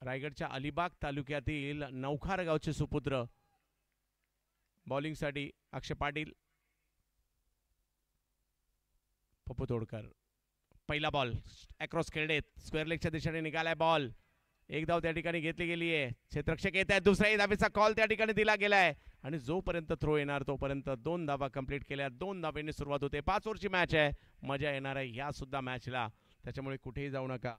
रायगडच्या अलिबाग तालुक्यातील नौखार गावचे सुपुत्र. बॉलिंगसाठी अक्षय पाटील, पप्पू तोडकर. पहिला बॉल अक्रॉस खेळडेत, स्क्वेअर लेगच्या दिशेने निघालाय बॉल. एक धाव त्या ठिकाणी घेतली गेली आहे. क्षेत्ररक्षक येत आहे, दुसऱ्याही धावेचा कॉल त्या ठिकाणी दिला गेलाय आणि जोपर्यंत थ्रो येणार तोपर्यंत 2 धावा कंप्लीट केल्या. 2 धावेने सुरुवात होते. 5 ओव्हरची मॅच आहे. मजा येणार आहे या सुद्धा मॅचला, त्याच्यामुळे कुठेही जाऊ नका.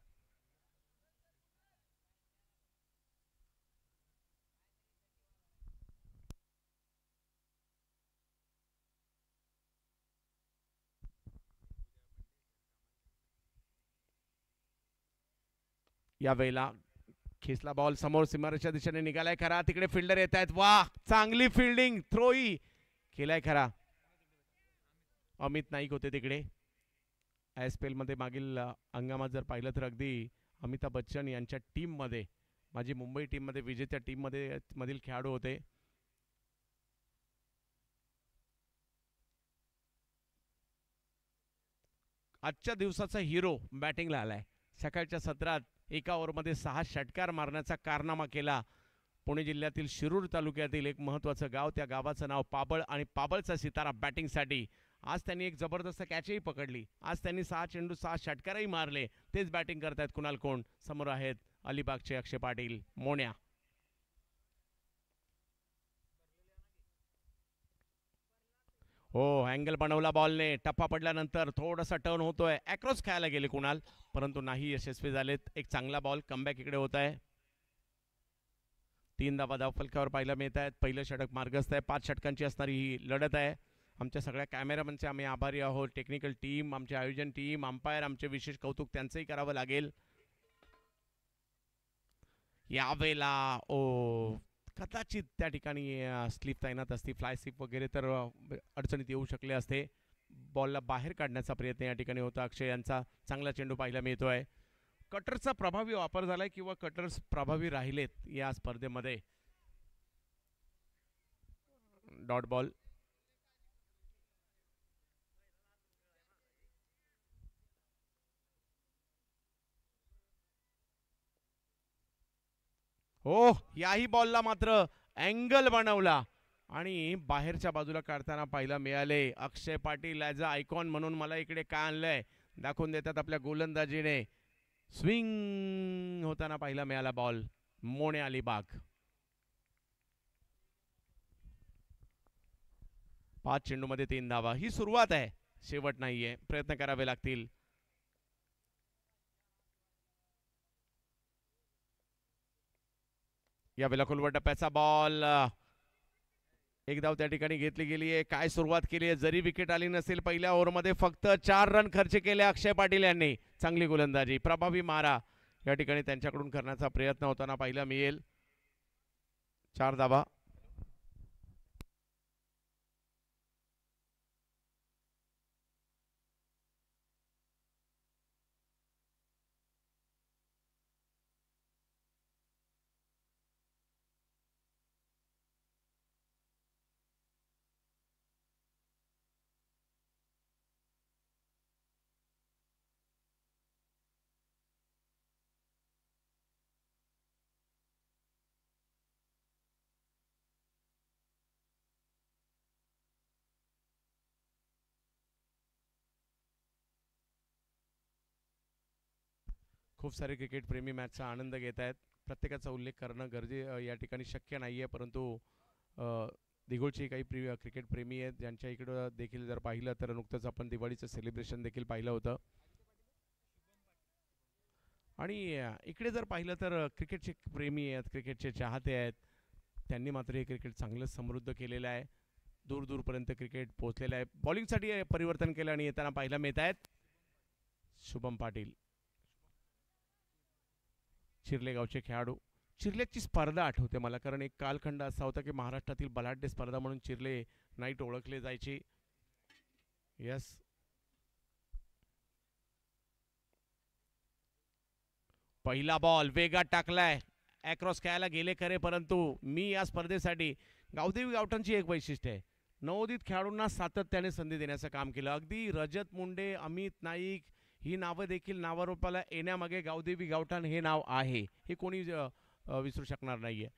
यावेळेला खेचला बॉल समोर सीमारेषेच्या दिशेने निघालाय खरा. तिकडे फिल्डर येत आहेत. वा, चांगली फिल्डिंग, थ्रोही केलाय खरा. अमित नाईक होते तिकडे. ISPL मध्ये मागील हंगामात जर पाहिलं तर अगदी अमिताभ बच्चन यांच्या टीममध्ये, माझी मुंबई टीममध्ये, विजेत्या टीममध्ये मधील खेळाडू होते. आजच्या दिवसाचा हिरो बॅटिंगला आलाय. सकाळच्या सत्रात एका ओव्हरमध्ये 6 षटकार मारण्याचा कारनामा केला. पुणे जिल्ह्यातील शिरूर तालुक्यातील एक महत्त्वाचं गाव, त्या गावाचं नाव पाबळ आणि पाबळचा सितारा बॅटिंगसाठी. आज त्यांनी एक जबरदस्त कॅचही पकडली. आज त्यांनी 6 चेंडू 6 षटकारही मारले. तेच बॅटिंग करतायत कुणाल कोण. समोर आहेत अलिबागचे अक्षय पाटील, मोन्या. हो, अँगल बनवला बॉलने. टप्पा पडल्यानंतर थोडासा टर्न होतोय. अक्रॉस खेळायला गेले कुणाल, परंतु नाही यशस्वी झालेत. एक चांगला बॉल कमबॅक इकडे होत आहे. 3 धावा धावफलकावर पाहायला मिळत आहेत. पहिलं षटक मार्गस्थ आहे. 5 षटकांची असणारी ही लढत आहे. आमच्या सगळ्या कॅमेरामनचे आम्ही आभारी आहोत. टेक्निकल टीम, आमचे आयोजन टीम, अंपायर, आमचे विशेष कौतुक त्यांचंही करावं लागेल. यावेळेला कदाचित त्या ठिकाणी स्लिप तैनात असती, फ्लाय स्लिप वगैरे, तर अडचणीत येऊ शकले असते. बॉलला बाहेर काढण्याचा प्रयत्न या ठिकाणी होता. अक्षय यांचा चांगला चेंडू पाहायला मिळतोय. कटरचा प्रभावी वापर झालाय किंवा कटर्स प्रभावी राहिलेत या स्पर्धेमध्ये. Dot ball. हो, याही बॉलला मात्र अँगल बनवला आणि बाहेरच्या बाजूला काढताना पाहायला मिळाले. अक्षय पाटील ॲज अ आयकॉन म्हणून मला इकडे काय आणलंय दाखवून देतात आपल्या गोलंदाजीने. स्विंग होताना पाहायला मिळाला बॉल. मोणे अलिबाग. 5 चेंडूमध्ये 3 धावा. ही सुरुवात आहे, शेवट नाहीये. प्रयत्न करावे लागतील. या वेळेला खोलवर टप्प्याचा बॉल. एक धाव त्या ठिकाणी घेतली गेली आहे. काय सुरुवात केली आहे. जरी विकेट आली नसेल पहिल्या ओव्हरमध्ये फक्त 4 रन खर्च केले अक्षय पाटील यांनी. चांगली गोलंदाजी, प्रभावी मारा या ठिकाणी त्यांच्याकडून करण्याचा प्रयत्न होताना पाहायला मिळेल. 4 धावा. खूप सारे क्रिकेट प्रेमी मॅचचा आनंद घेत आहेत. प्रत्येकाचा उल्लेख करणं या ठिकाणी शक्य नाही आहे, परंतु दिघोळचे काही क्रिकेट प्रेमी आहेत ज्यांच्या इकडं देखील जर पाहिलं तर नुकतंच आपण दिवाळीचं सेलिब्रेशन देखील पाहिलं होतं. आणि इकडे जर पाहिलं तर क्रिकेटचे प्रेमी आहेत, क्रिकेटचे चाहते आहेत. त्यांनी मात्र हे क्रिकेट चांगलं समृद्ध केलेलं आहे. दूर दूरपर्यंत क्रिकेट पोहोचलेलं आहे. बॉलिंगसाठी परिवर्तन केलं आणि येताना पाहायला मिळत आहेत शुभम पाटील, चिर्ले गावचे खेळाडू. चिर्लेची स्पर्धा आठवते मला, कारण एक कालखंड असा होता की महाराष्ट्रातील बलाढ्य स्पर्धा म्हणून चिर्ले नाईट ओळखले जायचे. यस, पहिला बॉल वेगात टाकलाय. अक्रॉस खेळायला गेले खरे, परंतु मी या स्पर्धेसाठी गावदेवी गावठाणची एक वैशिष्ट्य आहे, नवोदित खेळाडूंना सातत्याने संधी देण्याचं काम केलं. अगदी रजत मुंडे, अमित नाईक ही नावं देखील नावारूपाला येण्यामागे गावदेवी गावठाण हे नाव आहे, हे कोणी विसरू शकणार नाहीये.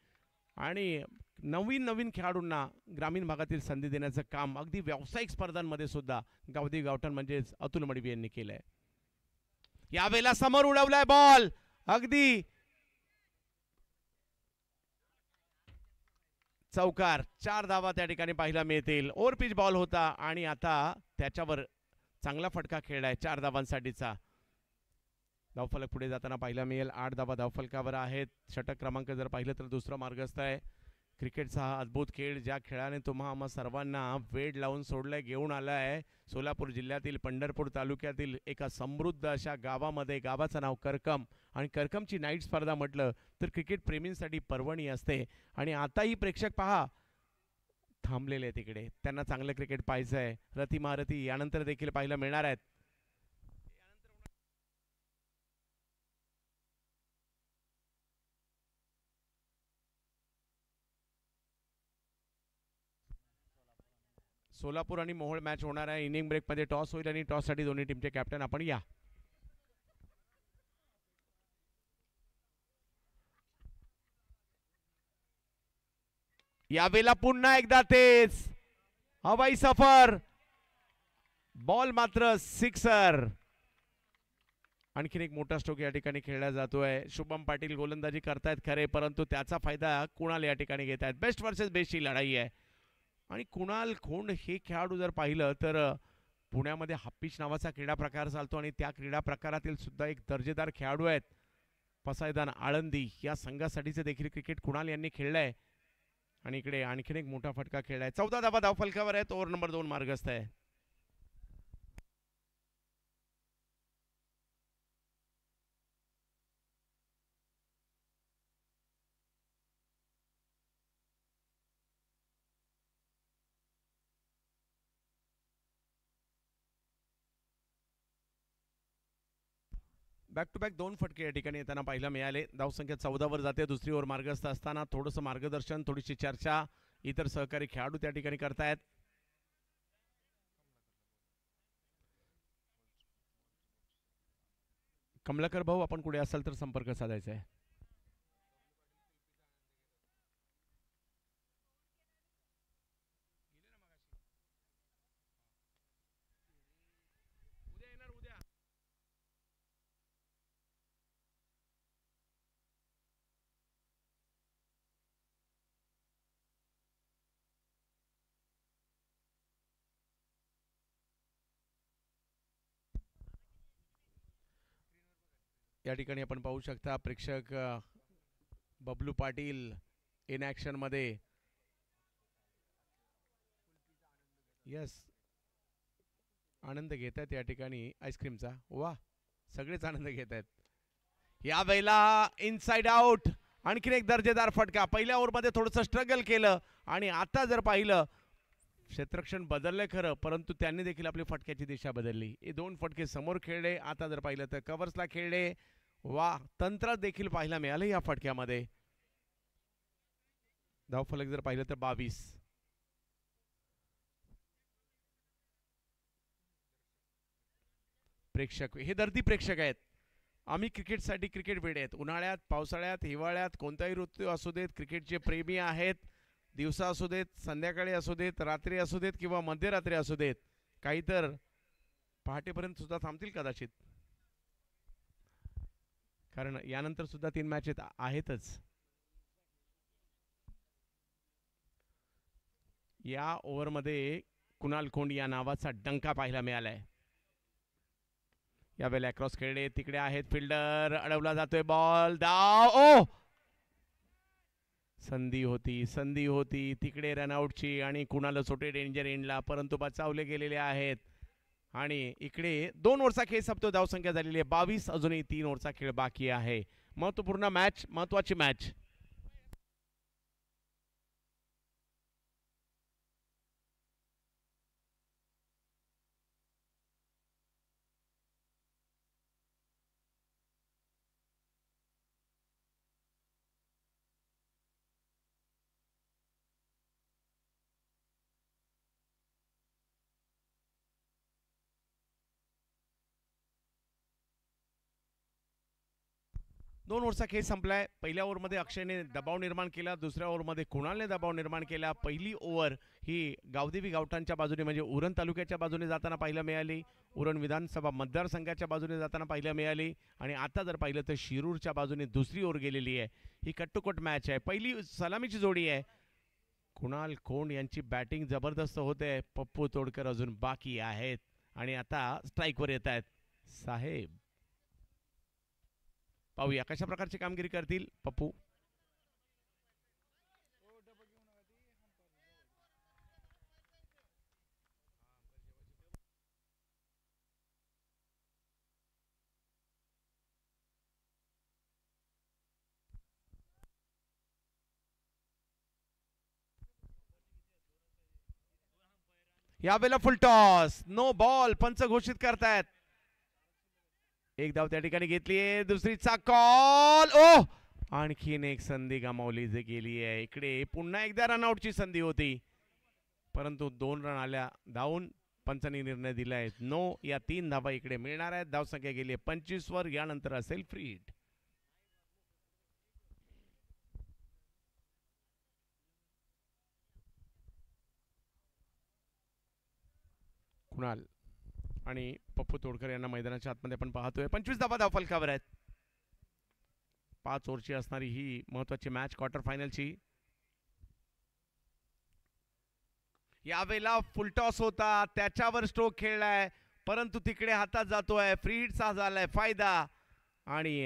आणि नवीन नवीन खेळाडूंना ग्रामीण भागातील संधी देण्याचं काम अगदी व्यावसायिक स्पर्धांमध्ये सुद्धा गावदेवी गावठाण म्हणजेच अतुल मडवी यांनी केलंय. यावेळेला समोर उडवलाय बॉल, अगदी चौकार. 4 धावा त्या ठिकाणी पाहायला मिळतील. ओव्हरपिच बॉल होता आणि आता त्याच्यावर चांगला फटका खेळलाय 4 धावांसाठीचा. धावफलक पुढे जाताना पाहायला मिळेल. 8 धावा धावफलकावर आहेत. षटक क्रमांक जर पाहिलं तर दुसरा मार्गस्थ आहे. क्रिकेटचा हा अद्भुत खेळ, ज्या खेळाने तुम्हा आम्हा सर्वांना वेड लावून सोडलाय, घेऊन आलाय सोलापूर जिल्ह्यातील पंढरपूर तालुक्यातील एका समृद्ध अशा गावामध्ये. गावाचं नाव करकम, आणि करकमची नाईट स्पर्धा म्हटलं तर क्रिकेट प्रेमींसाठी पर्वणी असते. आणि आताही प्रेक्षक पहा थांबलेले तिकडे, त्यांना चांगलं क्रिकेट पाहायचं आहे. रती महारथी यानंतर देखील पाहायला मिळणार आहेत. सोलापूर आणि मोहोळ मॅच होणार आहे. इनिंग ब्रेकमध्ये टॉस होईल आणि टॉससाठी दोन्ही टीमचे कॅप्टन आपण या. यावेळेला पुन्हा एकदा तेच हवाई सफर, बॉल मात्र सिक्सर. आणखीन एक मोठा स्ट्रोक या ठिकाणी खेळला जातोय. शुभम पाटील गोलंदाजी करतायत खरे, परंतु त्याचा फायदा कुणाल या ठिकाणी घेत आहेत. बेस्ट वर्सेस बेस्टची लढाई आहे. आणि कुणाल खोंड हे खेळाडू जर पाहिलं तर पुण्यामध्ये हापिच नावाचा क्रीडा प्रकार चालतो आणि त्या क्रीडा प्रकारातील सुद्धा एक दर्जेदार खेळाडू आहेत. पसायदान आळंदी या संघासाठीचे देखील क्रिकेट कुणाल यांनी खेळलंय. आणि इकडे आणखीन एक मोठा फटका खेळलाय. 14 धावा धावफलकावर आहेत. ओव्हर नंबर 2 मार्गस्थ आहे. बॅक टू बॅक 2 फटके या ठिकाणी येताना पाहायला मिळाले. धावसंख्या 14 वर जाते. दुसरी ओव्हर मार्गस्थ असताना थोडंसं मार्गदर्शन, थोडीशी चर्चा इतर सहकारी खेळाडू त्या ठिकाणी करतायत. कमलाकर भाऊ, आपण कुठे असाल तर संपर्क साधायचा आहे. या ठिकाणी आपण पाहू शकता प्रेक्षक बबलू पाटील इन ॲक्शन मध्ये. यस, आनंद घेत आहेत या ठिकाणी आईस्क्रीमचा. वा, सगळेच आनंद घेत आहेत. या वेळेला इनसाइड आउट, आणखीन एक दर्जेदार फटका. पहिल्या ओव्हरमध्ये थोडंसं स्ट्रगल केलं आणि आता जर पाहिलं क्षेत्ररक्षण बदललंय खरं, परंतु त्यांनी देखील आपली फटक्याची दिशा बदलली. हे 2 फटके समोर खेळले. आता जर पाहिलं तर कव्हर्सला खेळले. वा, तंत्र देखील पाहायला मिळालं या फटक्यामध्ये. धावफलक जर पाहिलं तर 22. प्रेक्षक हे दर्दी प्रेक्षक आहेत. आम्ही क्रिकेटसाठी क्रिकेट वेडे आहेत. उन्हाळ्यात, पावसाळ्यात, हिवाळ्यात, कोणताही ऋतू असू देत, क्रिकेटचे प्रेमी आहेत. दिवसा असू देत, संध्याकाळी असू देत, रात्री असू देत किंवा मध्यरात्री असू देत, काही तर पहाटेपर्यंत सुद्धा थांबतील कदाचित, कारण यानंतर सुद्धा 3 मॅच आहेतच. या ओव्हरमध्ये कुणाल खोंड या नावाचा डंका पाहायला मिळालाय. यावेळेला क्रॉस खेळले, तिकडे आहेत फिल्डर, अडवला जातोय बॉल, धाव. ओ, संधी होती, संधी होती तिकडे रनआउटची आणि कुणाला सोटे डेंजर एंडला, परंतु बचावले गेलेले आहेत. आणि इकडे 2 ओव्हरचा खेळ संपतो. धावसंख्या झालेली आहे 22. अजूनही 3 ओव्हरचा खेळ बाकी आहे. महत्त्वपूर्ण मॅच, महत्त्वाची मॅच. 2 ओव्हरचा खेळ संपलाय. पहिल्या ओव्हरमध्ये अक्षयने दबाव निर्माण केला, दुसऱ्या ओव्हरमध्ये कुणालने दबाव निर्माण केला. पहिली ओव्हर ही गावदेवी गावठाणच्या बाजूने म्हणजे उरण तालुक्याच्या बाजूने जाताना पाहायला मिळाली, उरण विधानसभा मतदारसंघाच्या बाजूने जाताना पाहायला मिळाली आणि आता जर पाहिलं तर शिरूरच्या बाजूने दुसरी ओव्हर गेलेली आहे. ही कट्टुकट मॅच आहे. पहिली सलामीची जोडी आहे. कुणाल खोंड यांची बॅटिंग जबरदस्त होते. पप्पू तोडकर अजून बाकी आहेत आणि आता स्ट्राईकवर येत आहेत साहेब. पाहूया कशा प्रकारची कामगिरी करतील पप्पू. यावेळेला फुल टॉस, नो बॉल पंच घोषित करतायत. एक धाव त्या ठिकाणी घेतलीये, दुसरीचा कॉल. ओ आणखीन एक संधी गमावली जे गेली आहे. इकडे पुन्हा एकदा रनआउटची संधी होती परंतु 2 रन आल्या धावून. पंचांनी निर्णय दिलाय नो. या 3 धावा इकडे मिळणार आहेत. धावसंख्या गेली 25 वर. यानंतर असेल फ्री हिट. कुणाल आणि पप्पू तोडकर यांना मैदानाच्या आतमध्ये आपण पाहतोय. 25 धावा धावफलकावर आहेत. 5 ओव्हरची असणारी ही महत्वाची मॅच क्वार्टर फायनलची. यावेळेला फुल टॉस होता, त्याच्यावर स्ट्रोक खेळलाय परंतु तिकडे हातात जातोय. फ्री हिटचा झालाय फायदा आणि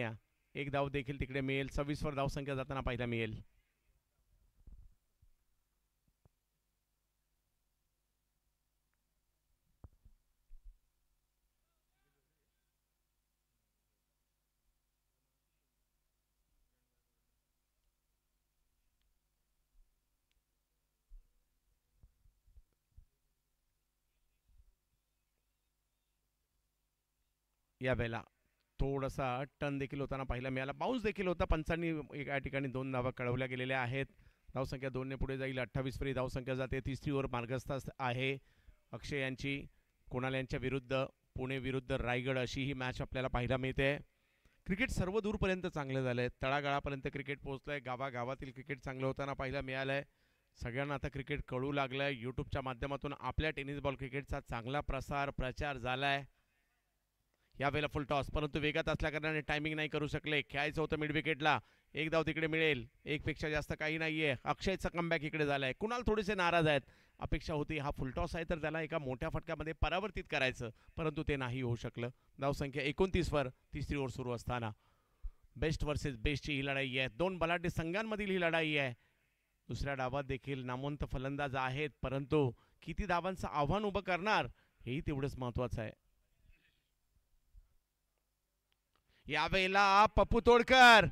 एक धाव देखील तिकडे मिळेल. 26 वर धावसंख्या जाताना पाहायला मिळेल. यावेळेला थोडासा टर्न देखील होताना पाहायला मिळाला. बाउन्स देखील होता. पंचांनी एका ठिकाणी 2 धावा कळवल्या गेलेल्या आहेत. धावसंख्या 2 ने पुढे जाईल. 28 वरी धावसंख्या जाते. तिसरी ओव्हर मार्गस्थ आहे अक्षय यांची. कुणाल यांच्या विरुद्ध पुणे विरुद्ध रायगड अशी ही मॅच आपल्याला पाहायला मिळते. क्रिकेट सर्व दूरपर्यंत चांगलं झालंय. तळागाळापर्यंत क्रिकेट पोहोचलंय. गावागावातील क्रिकेट चांगलं होताना पाहायला मिळालंय. सगळ्यांना आता क्रिकेट कळू लागलंय. यूट्यूबच्या माध्यमातून आपल्या टेनिस बॉल क्रिकेटचा चांगला प्रचार झालाय. यावेळेला फुल टॉस परंतु वेगात असल्याकारणाने टायमिंग नाही करू शकले. खेळायचं होतं मिड विकेटला. एक धाव तिकडे मिळेल. एक पेक्षा जास्त काही नाहीये. अक्षयचा कमबॅक इकडे झालाय. कुणाल थोडेसे नाराज आहेत. अपेक्षा होती हा फुल टॉस आहे तर त्याला एका मोठ्या फटक्यामध्ये परावर्तित करायचं परंतु ते नाही होऊ शकलं. धावसंख्या 29 वर. तिसरी ओव्हर सुरू असताना बेस्ट वर्सेस बेस्टची ही लढाई आहे. 2 बलाढ्य संघांमधील ही लढाई आहे. दुसऱ्या डावात देखील नामवंत फलंदाज आहेत परंतु किती धावांचं आव्हान उभं करणार हेही तेवढंच महत्वाचं आहे. यावेळेला पप्पू तोडकर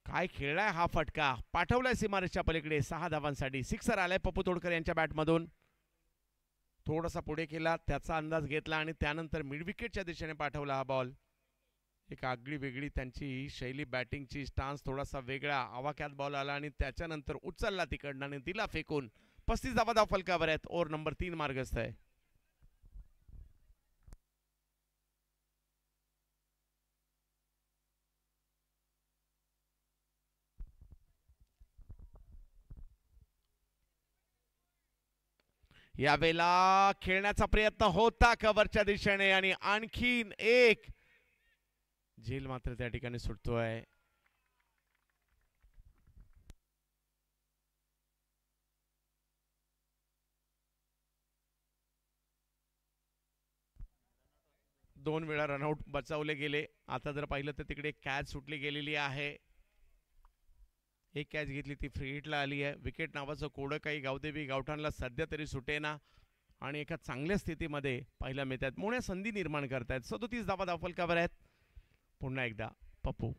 काय खेळलाय हा फटका. पाठवलाय सीमारेषच्या पलीकडे 6 धावांसाठी. सिक्सर आलाय पप्पू तोडकर यांच्या बॅटमधून. थोडासा पुढे केला, त्याचा अंदाज घेतला आणि त्यानंतर मिड विकेटच्या दिशेने पाठवला हा बॉल. एक आगळी वेगळी त्यांची शैली, बॅटिंगची स्टान्स थोडासा वेगळा. आवाक्यात बॉल आला आणि त्याच्यानंतर उचलला तिकडनं आणि दिला फेकून. 35 धावा धावफलकावर आहेत. ओव्हर नंबर 3 मार्गस्थ आहे. यावेळेला खेळण्याचा प्रयत्न होता कव्हरच्या दिशेने आणि आणखीन एक झेल मात्र त्या ठिकाणी सुटतोय. दोन वेळा रनआउट बचावले गेले. आता जर पाहिलं तर तिकडे कॅच सुटली गेलेली आहे. एक कॅच घेतली ती फ्री हिटला आली आहे. विकेट नावाचं कोडं काही गावदेवी गावठाणला सध्या तरी सुटेना आणि एका चांगल्या स्थितीमध्ये पाहायला मिळतात. मोठ्या संधी निर्माण करतायत. 37 धावा धावफलकावर आहेत. पुन्हा एकदा पप्पू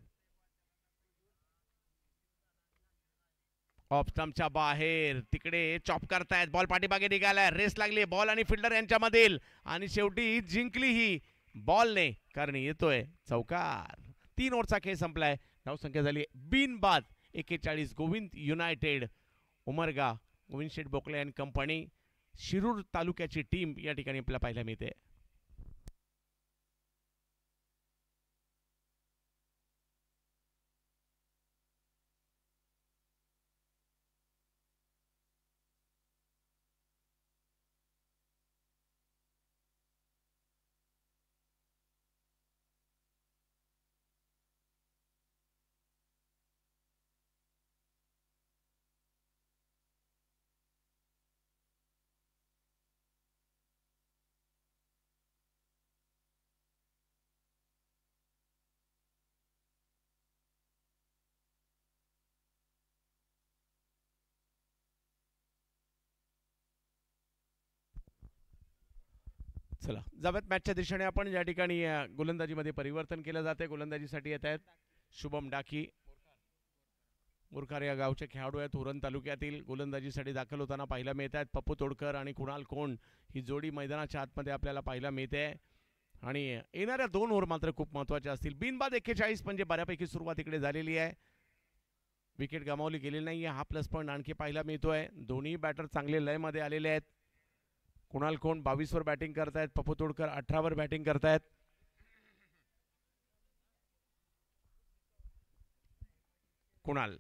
ऑफ स्टंपच्या बाहेर तिकडे चॉप करतायत. बॉल पाठीमागे निघालाय. रेस लागली बॉल आणि फिल्डर यांच्यामधील आणि शेवटी जिंकली ही बॉलने कारण येतोय चौकार. 3 ओव्हरचा खेळ संपलाय. धावसंख्या झाली बिनबाद 41. Govind United Umarga, Govind Sheth Bokle and company Shirur तालुक्याची टीम या ठिकाणी आपल्याला पाहायला मिळते. चला जाऊयात मॅचच्या दिशेने आपण. ज्या ठिकाणी गोलंदाजीमध्ये परिवर्तन केलं जाते. गोलंदाजीसाठी येत आहेत शुभम डाकी. मुरखार या गावचे खेळाडू आहेत उरण तालुक्यातील. गोलंदाजीसाठी दाखल होताना पाहायला मिळत आहेत पप्पू तोडकर आणि कुणाल कोंड. ही जोडी मैदानाच्या आतमध्ये आपल्याला पाहायला मिळते आणि येणाऱ्या 2 ओव्हर मात्र खूप महत्त्वाच्या असतील. बिनबाद 41 म्हणजे बऱ्यापैकी सुरुवात इकडे झालेली आहे. विकेट गमावली गेलेली नाही आहे. हा प्लस पॉईंट आणखी पाहायला मिळतोय. दोन्ही बॅटर चांगले लयमध्ये आलेले आहेत. कुणाल कोंड 22 वर बॅटिंग करतायत. पप्पू तोडकर 18 वर बॅटिंग करतायत. कुणाल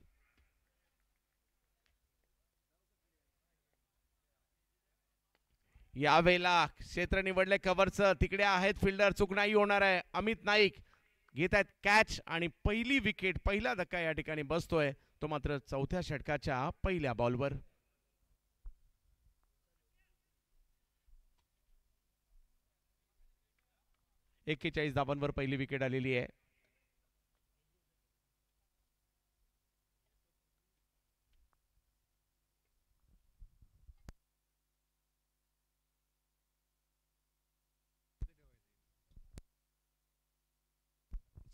यावेळेला क्षेत्र निवडले कव्हरचं. तिकडे आहेत फिल्डर. चूक नाही होणार आहे. अमित नाईक घेत आहेत कॅच आणि पहिली विकेट पहिला धक्का या ठिकाणी बसतोय. तो मात्र चौथ्या षटकाच्या पहिल्या बॉलवर. एक्केचाळीस धावांवर पहिली विकेट आलेली आहे.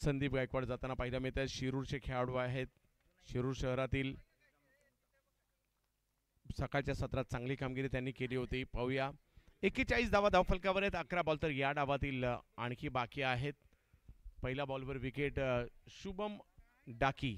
संदीप गायकवाड जाताना पाहायला मिळत आहेत. शिरूरचे खेळाडू आहेत. शिरूर शहरातील सकाळच्या सत्रात चांगली कामगिरी त्यांनी केली होती. पाहूया 41 धावा धावफलकावर आहेत. 11 बॉल तर या डावातील आणखी बाकी आहेत. पहिल्या बॉलवर विकेट शुभम डाकी.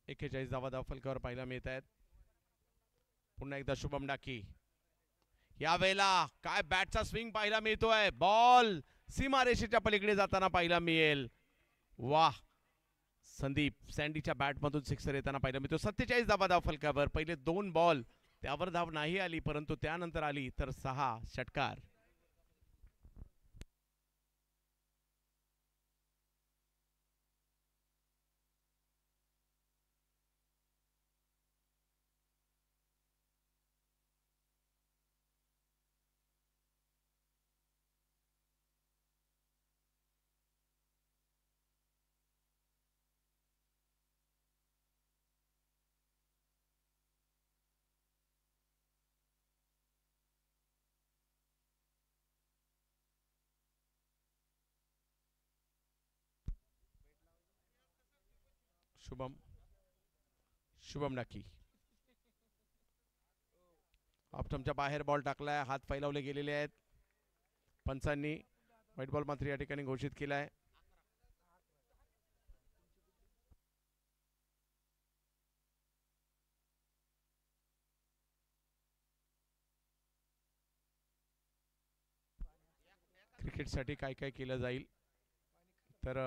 एक्केचाळीस धावा धावफलकावर पाहायला मिळत आहेत. पुन्हा एकदा शुभम डाकी. यावेळेला काय बॅटचा स्विंग पाहायला मिळतोय. बॉल सीमारेषेच्या पलीकडे जाताना पाहायला मिळेल. वाह, संदीप सँडीच्या बॅटमधून सिक्सर येताना पाहायला मिळतो. 47 धावा धावफलकावर. पहिले 2 बॉल त्यावर धाव नाही आली, परंतु त्यानंतर आली तर 6 षटकार. शुभम डाकी ऑप्टमच्या बाहेर बॉल टाकलाय. हात फैलावले गेलेले आहेत. पंचांनी व्हाईट बॉल मात्र या ठिकाणी घोषित केलाय. क्रिकेटसाठी काय काय केलं जाईल तर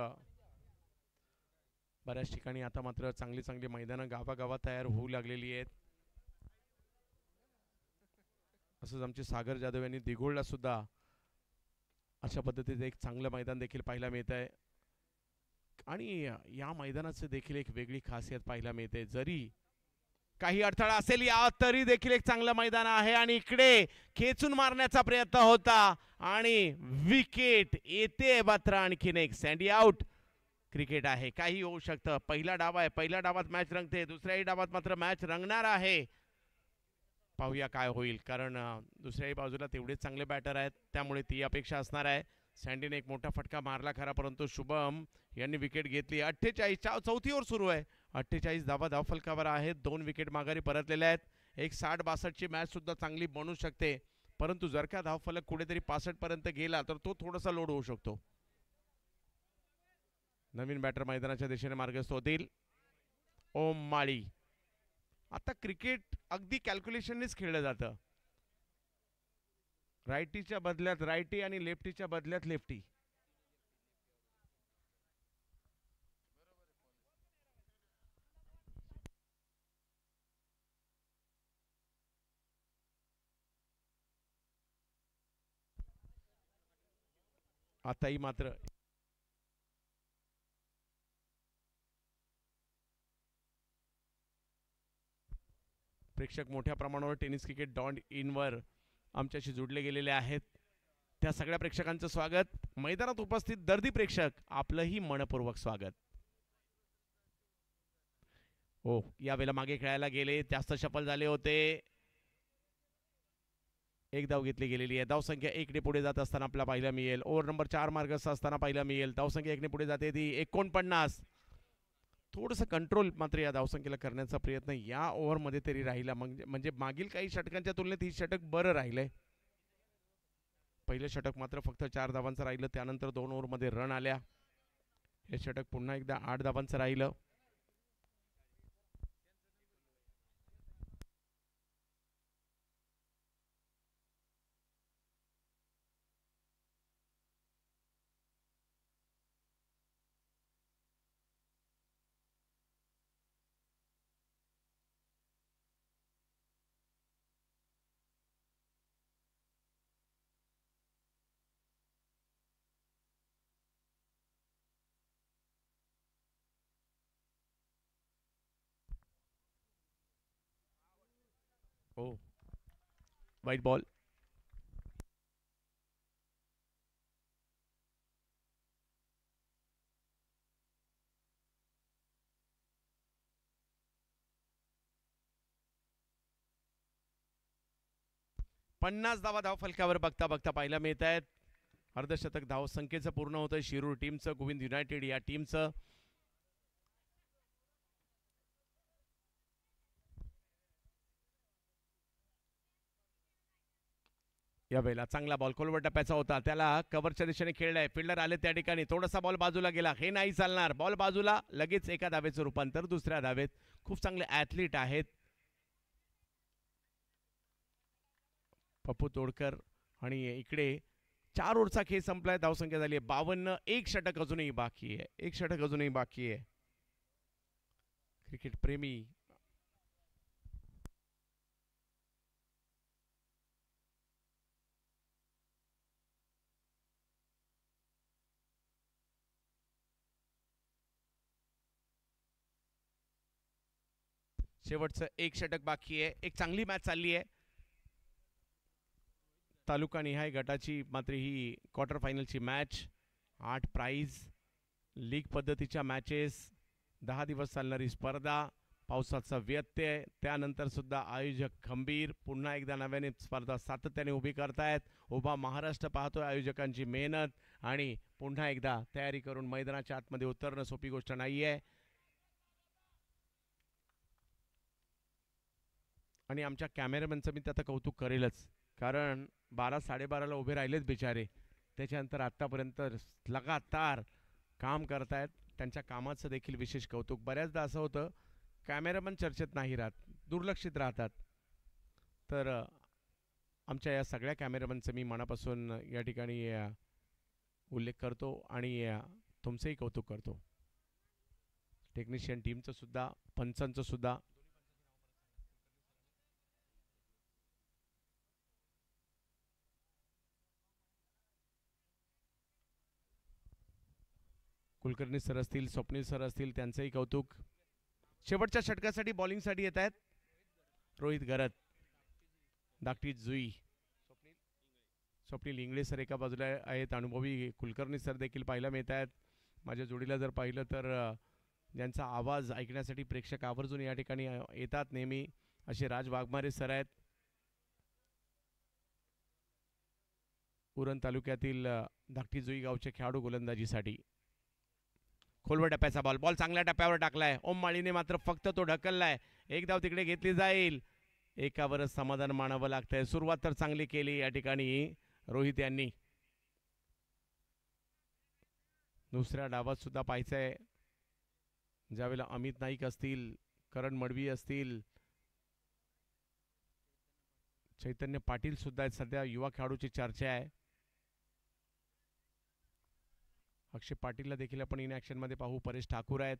बऱ्याच ठिकाणी आता मात्र चांगली चांगली मैदानं गावागावात तयार होऊ लागलेली आहेत. असंच आमचे सागर जाधव यांनी दिघोळला सुद्धा अशा पद्धतीचं एक चांगलं मैदान देखील पाहायला मिळत आहे आणि या मैदानाचं देखील एक वेगळी खासियत पाहायला मिळते. जरी काही अडथळा असेल या तरी देखील एक चांगलं मैदान आहे आणि इकडे खेचून मारण्याचा प्रयत्न होता आणि विकेट येते मात्र आणखीन एक. Sandy out. क्रिकेट आहे, काही होऊ शकतं. पहिला डाव आहे, पहिल्या डावात मॅच रंगते, दुसऱ्याही डावात मात्र मॅच रंगणार आहे. पाहूया काय होईल, कारण दुसऱ्याही बाजूला तेवढेच चांगले बॅटर आहेत, त्यामुळे ती अपेक्षा असणार आहे. सँडीने एक मोठा फटका मारला खरा, परंतु शुभम यांनी विकेट घेतली. 48 चौथी ओव्हर सुरू आहे. 48 धावा धावफलकावर आहेत. 2 विकेट माघारी परतलेल्या आहेत. एक 60-62 ची मॅच सुद्धा चांगली बनू शकते, परंतु जर का धावफलक कुठेतरी 65 पर्यंत गेला तर तो थोडासा लोड होऊ शकतो. नवीन बॅटर मैदानाच्या दिशेने मार्गस्थ होतील. ओम माळी आता क्रिकेट अगदी कॅल्क्युलेशननेच खेळलं जातं. रायटीच्या बदल्यात रायटी आणि लेफ्टीच्या बदल्यात लेफ्टी. आताही मात्र प्रेक्षक मोठ्या प्रमाणावर टेनिस क्रिकेट डॉट इनवर आमच्याशी जोडले गेलेले आहेत. त्या सगळ्या प्रेक्षकांचं स्वागत. मैदानात उपस्थित दर्दी प्रेक्षक आपलंही मनपूर्वक स्वागत. हो, यावेळेला मागे खेळायला गेले, जास्त सफल झाले होते. एक धाव घेतली गेलेली आहे. धावसंख्या 1 ने पुढे जात असताना आपल्याला पाहायला मिळेल. ओव्हर नंबर 4 मार्गस्थ असताना पाहायला मिळेल. धावसंख्या 1 ने पुढे जाते ती 49. थोडंसं कंट्रोल मात्र या धावसंख्येला करण्याचा प्रयत्न या ओव्हरमध्ये तरी राहिला. म्हणजे मागील काही षटकांच्या तुलनेत ही षटक बरं राहिलंय. पहिलं षटक मात्र फक्त 4 धावांचं राहिलं. त्यानंतर 2 ओव्हरमध्ये रन आल्या. हे षटक पुन्हा एकदा 8 धावांचं राहिलं. हो, वाईट बॉल. पन्नास धावा धाव फलकावर बघता बघता पाहायला मिळत आहेत. अर्धशतक धाव संख्येचं पूर्ण होतं शिरूर टीमचं, गोविंद युनायटेड या टीमचं. यावेळेला चांगला बॉल खोलवर टप्प्याचा होता, त्याला कव्हरच्या दिशेने खेळलाय. फिल्डर आले त्या ठिकाणी, थोडासा बॉल बाजूला गेला. हे नाही चालणार. बॉल बाजूला, लगेच एका धावेचं रूपांतर दुसऱ्या धावेत. खूप चांगले ॲथलीट आहेत पप्पू तोडकर. आणि इकडे 4 ओव्हरचा खेळ संपलाय. धावसंख्या झाली आहे 52. एक षटक अजूनही बाकी आहे. एक षटक अजूनही बाकी आहे. क्रिकेट प्रेमी शेवटचं एक षटक बाकी आहे. एक चांगली मॅच चालली आहे. तालुका निहाय गटाची मात्र ही क्वार्टर फायनलची मॅच. 8 प्राइज, लीग पद्धतीच्या मॅचेस, 10 दिवस चालणारी स्पर्धा, पावसाचा व्यत्यय, त्यानंतर सुद्धा आयोजक खंबीर. पुन्हा एकदा नव्याने स्पर्धा सातत्याने उभी करतायत. उभा महाराष्ट्र पाहतोय आयोजकांची मेहनत. आणि पुन्हा एकदा तयारी करून मैदानाच्या आतमध्ये उतरणं सोपी गोष्ट नाही आहे. आणि आमच्या कॅमेरामॅनचं मी त्याचं कौतुक करेलच, कारण 12-12:30ला उभे राहिलेत बिचारे. त्याच्यानंतर आत्तापर्यंत लगातार काम करतायत. त्यांच्या कामाचं देखील विशेष कौतुक. बऱ्याचदा असं होतं कॅमेरामॅन चर्चेत नाही राहत, दुर्लक्षित राहतात. तर आमच्या या सगळ्या कॅमेरामॅनचं मी मनापासून या ठिकाणी उल्लेख करतो आणि तुमचंही कौतुक करतो. टेक्निशियन टीमचं सुद्धा, पंचांचं सुद्धा. कुलकर्णी सर असतील, स्वप्नील सर असतील, त्यांचंही कौतुक. शेवटच्या षटकासाठी बॉलिंगसाठी येत आहेत रोहित गरत, धाकटी जुई, स्वप्नील इंगळे सर एका बाजूला आहेत. अनुभवी कुलकर्णी सर देखील पाहायला मिळत आहेत. माझ्या जोडीला जर पाहिलं तर ज्यांचा आवाज ऐकण्यासाठी प्रेक्षक आवर्जून या ठिकाणी येतात नेहमी, असे राज वाघमारे सर आहेत. उरण तालुक्यातील धाकटी जुई गावचे खेळाडू गोलंदाजीसाठी. खोलवर टप्प्याचा बॉल, बॉल चांगल्या टप्प्यावर टाकलाय. ओम माळीने मात्र फक्त तो ढकललाय. एक धाव तिकडे घेतली जाईल. एकावरच समाधान मानावं लागतंय. सुरुवात तर चांगली केली या ठिकाणी रोहित यांनी. दुसऱ्या डावात सुद्धा पाहायचंय, ज्यावेळेला अमित नाईक असतील, करण मडवी असतील, चैतन्य पाटील सुद्धा आहेत सध्या युवा खेळाडूची चर्चा आहे. अक्षय पाटीलला देखील आपण इन ॲक्शन मध्ये पाहू. परेश ठाकूर आहेत.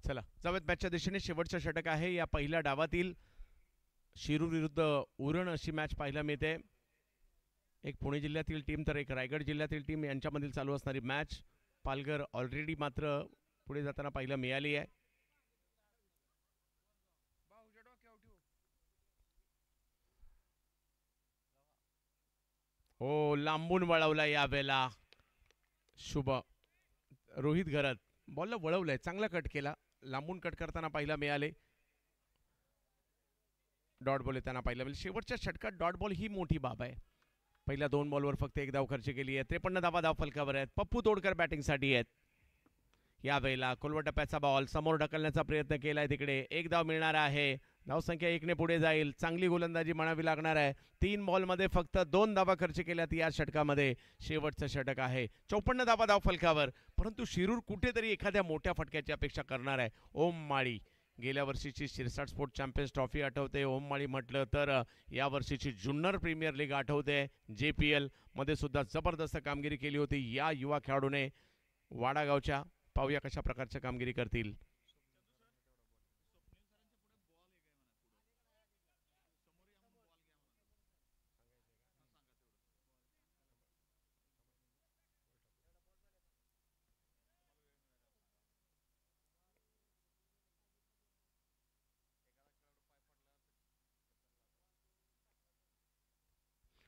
चला जाऊयात मॅचच्या दिशेने. शेवटचं षटक आहे या पहिल्या डावातील. शिरूर विरुद्ध उरण अशी मॅच पाहायला मिळते. एक पुणे जिल्ह्यातील टीम तर एक रायगड जिल्ह्यातील टीम यांच्यामधील चालू असणारी मॅच. पालघर ऑलरेडी मात्र पुढे जाताना पाहायला मिळाली आहे. हो लांबून वळवला यावेळेला शुभ. रोहित घरत बॉलला वळवलंय, चांगला कट केला. लांबून कट करताना पाहायला मिळाले. डॉट बॉल येताना पाहायला मिळाले. शेवटच्या षटकात डॉट बॉल ही मोठी बाब आहे. पहिल्या 2 बॉलवर फक्त 1 धाव खर्च केली आहे. 53 धावा धाव फलकावर आहेत. पप्पू तोडकर बॅटिंगसाठी आहेत. यावेळेला खोलवर टप्प्याचा बॉल समोर ढकलण्याचा प्रयत्न केलाय. तिकडे 1 धाव मिळणार आहे. धावसंख्या 1 ने पुढे जाईल. चांगली गोलंदाजी म्हणावी लागणार आहे. 3 बॉलमध्ये फक्त 2 धावा खर्च केल्यात या षटकामध्ये. शेवटचं षटक आहे. 54 धावा धाव फलकावर. परंतु शिरूर कुठेतरी एखाद्या मोठ्या फटक्याची अपेक्षा करणार आहे. ओम माळी गेल्या वर्षीची शिरसाट स्पोर्ट चॅम्पियन्स ट्रॉफी आठवते. ओम माळी म्हटलं तर या वर्षीची जुन्नर प्रीमियर लीग आठवते. JPL मध्ये सुद्धा जबरदस्त कामगिरी केली होती या युवा खेळाडूने वाडागावच्या. पाहूया कशा प्रकारची कामगिरी करतील.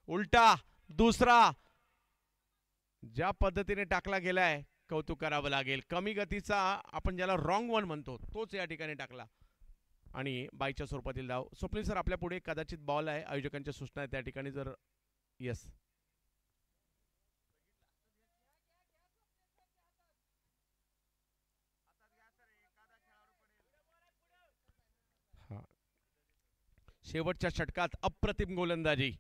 उलटा दुसरा ज्या पद्धतीने टाकला गेलाय कौतुक करावं लागेल. कमी गतीचा आपण ज्याला रॉंग वन म्हणतो तोच या ठिकाणी टाकला आणि बाईच्या स्वरूपातील धाव. स्वप्नील सर आपल्या पुढे कदाचित बॉल आहे. आयोजकांच्या सूचना आहेत त्या ठिकाणी. जर यस शेवटच्या षटकात अप्रतिम गोलंदाजी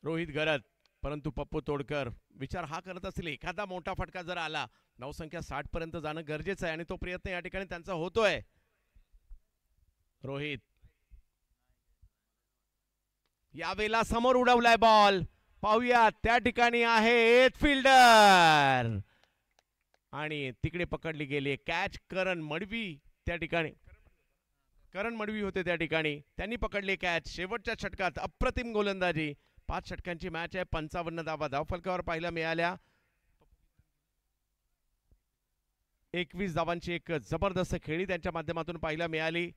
रोहित घरत. परंतु पप्पू तोडकर विचार हा करत असतील एखादा मोठा फटका जर आला. धावसंख्या 60 पर्यंत जाणं गरजेचं आहे आणि तो प्रयत्न या ठिकाणी त्यांचा होतोय. रोहित यावेळेला समोर उडवलाय बॉल. पाहूया त्या ठिकाणी आहे फिल्डर आणि तिकडे पकडली गेली कॅच. करण मडवी त्या ठिकाणी. करण मडवी होते त्या ठिकाणी. त्यांनी पकडले कॅच. शेवटच्या षटकात अप्रतिम गोलंदाजी. 5 षटकांची मॅच आहे. 55 धावा धावफलकावर पाहायला मिळाल्या. 21 धावांची एक जबरदस्त खेळी त्यांच्या माध्यमातून पाहायला मिळाली.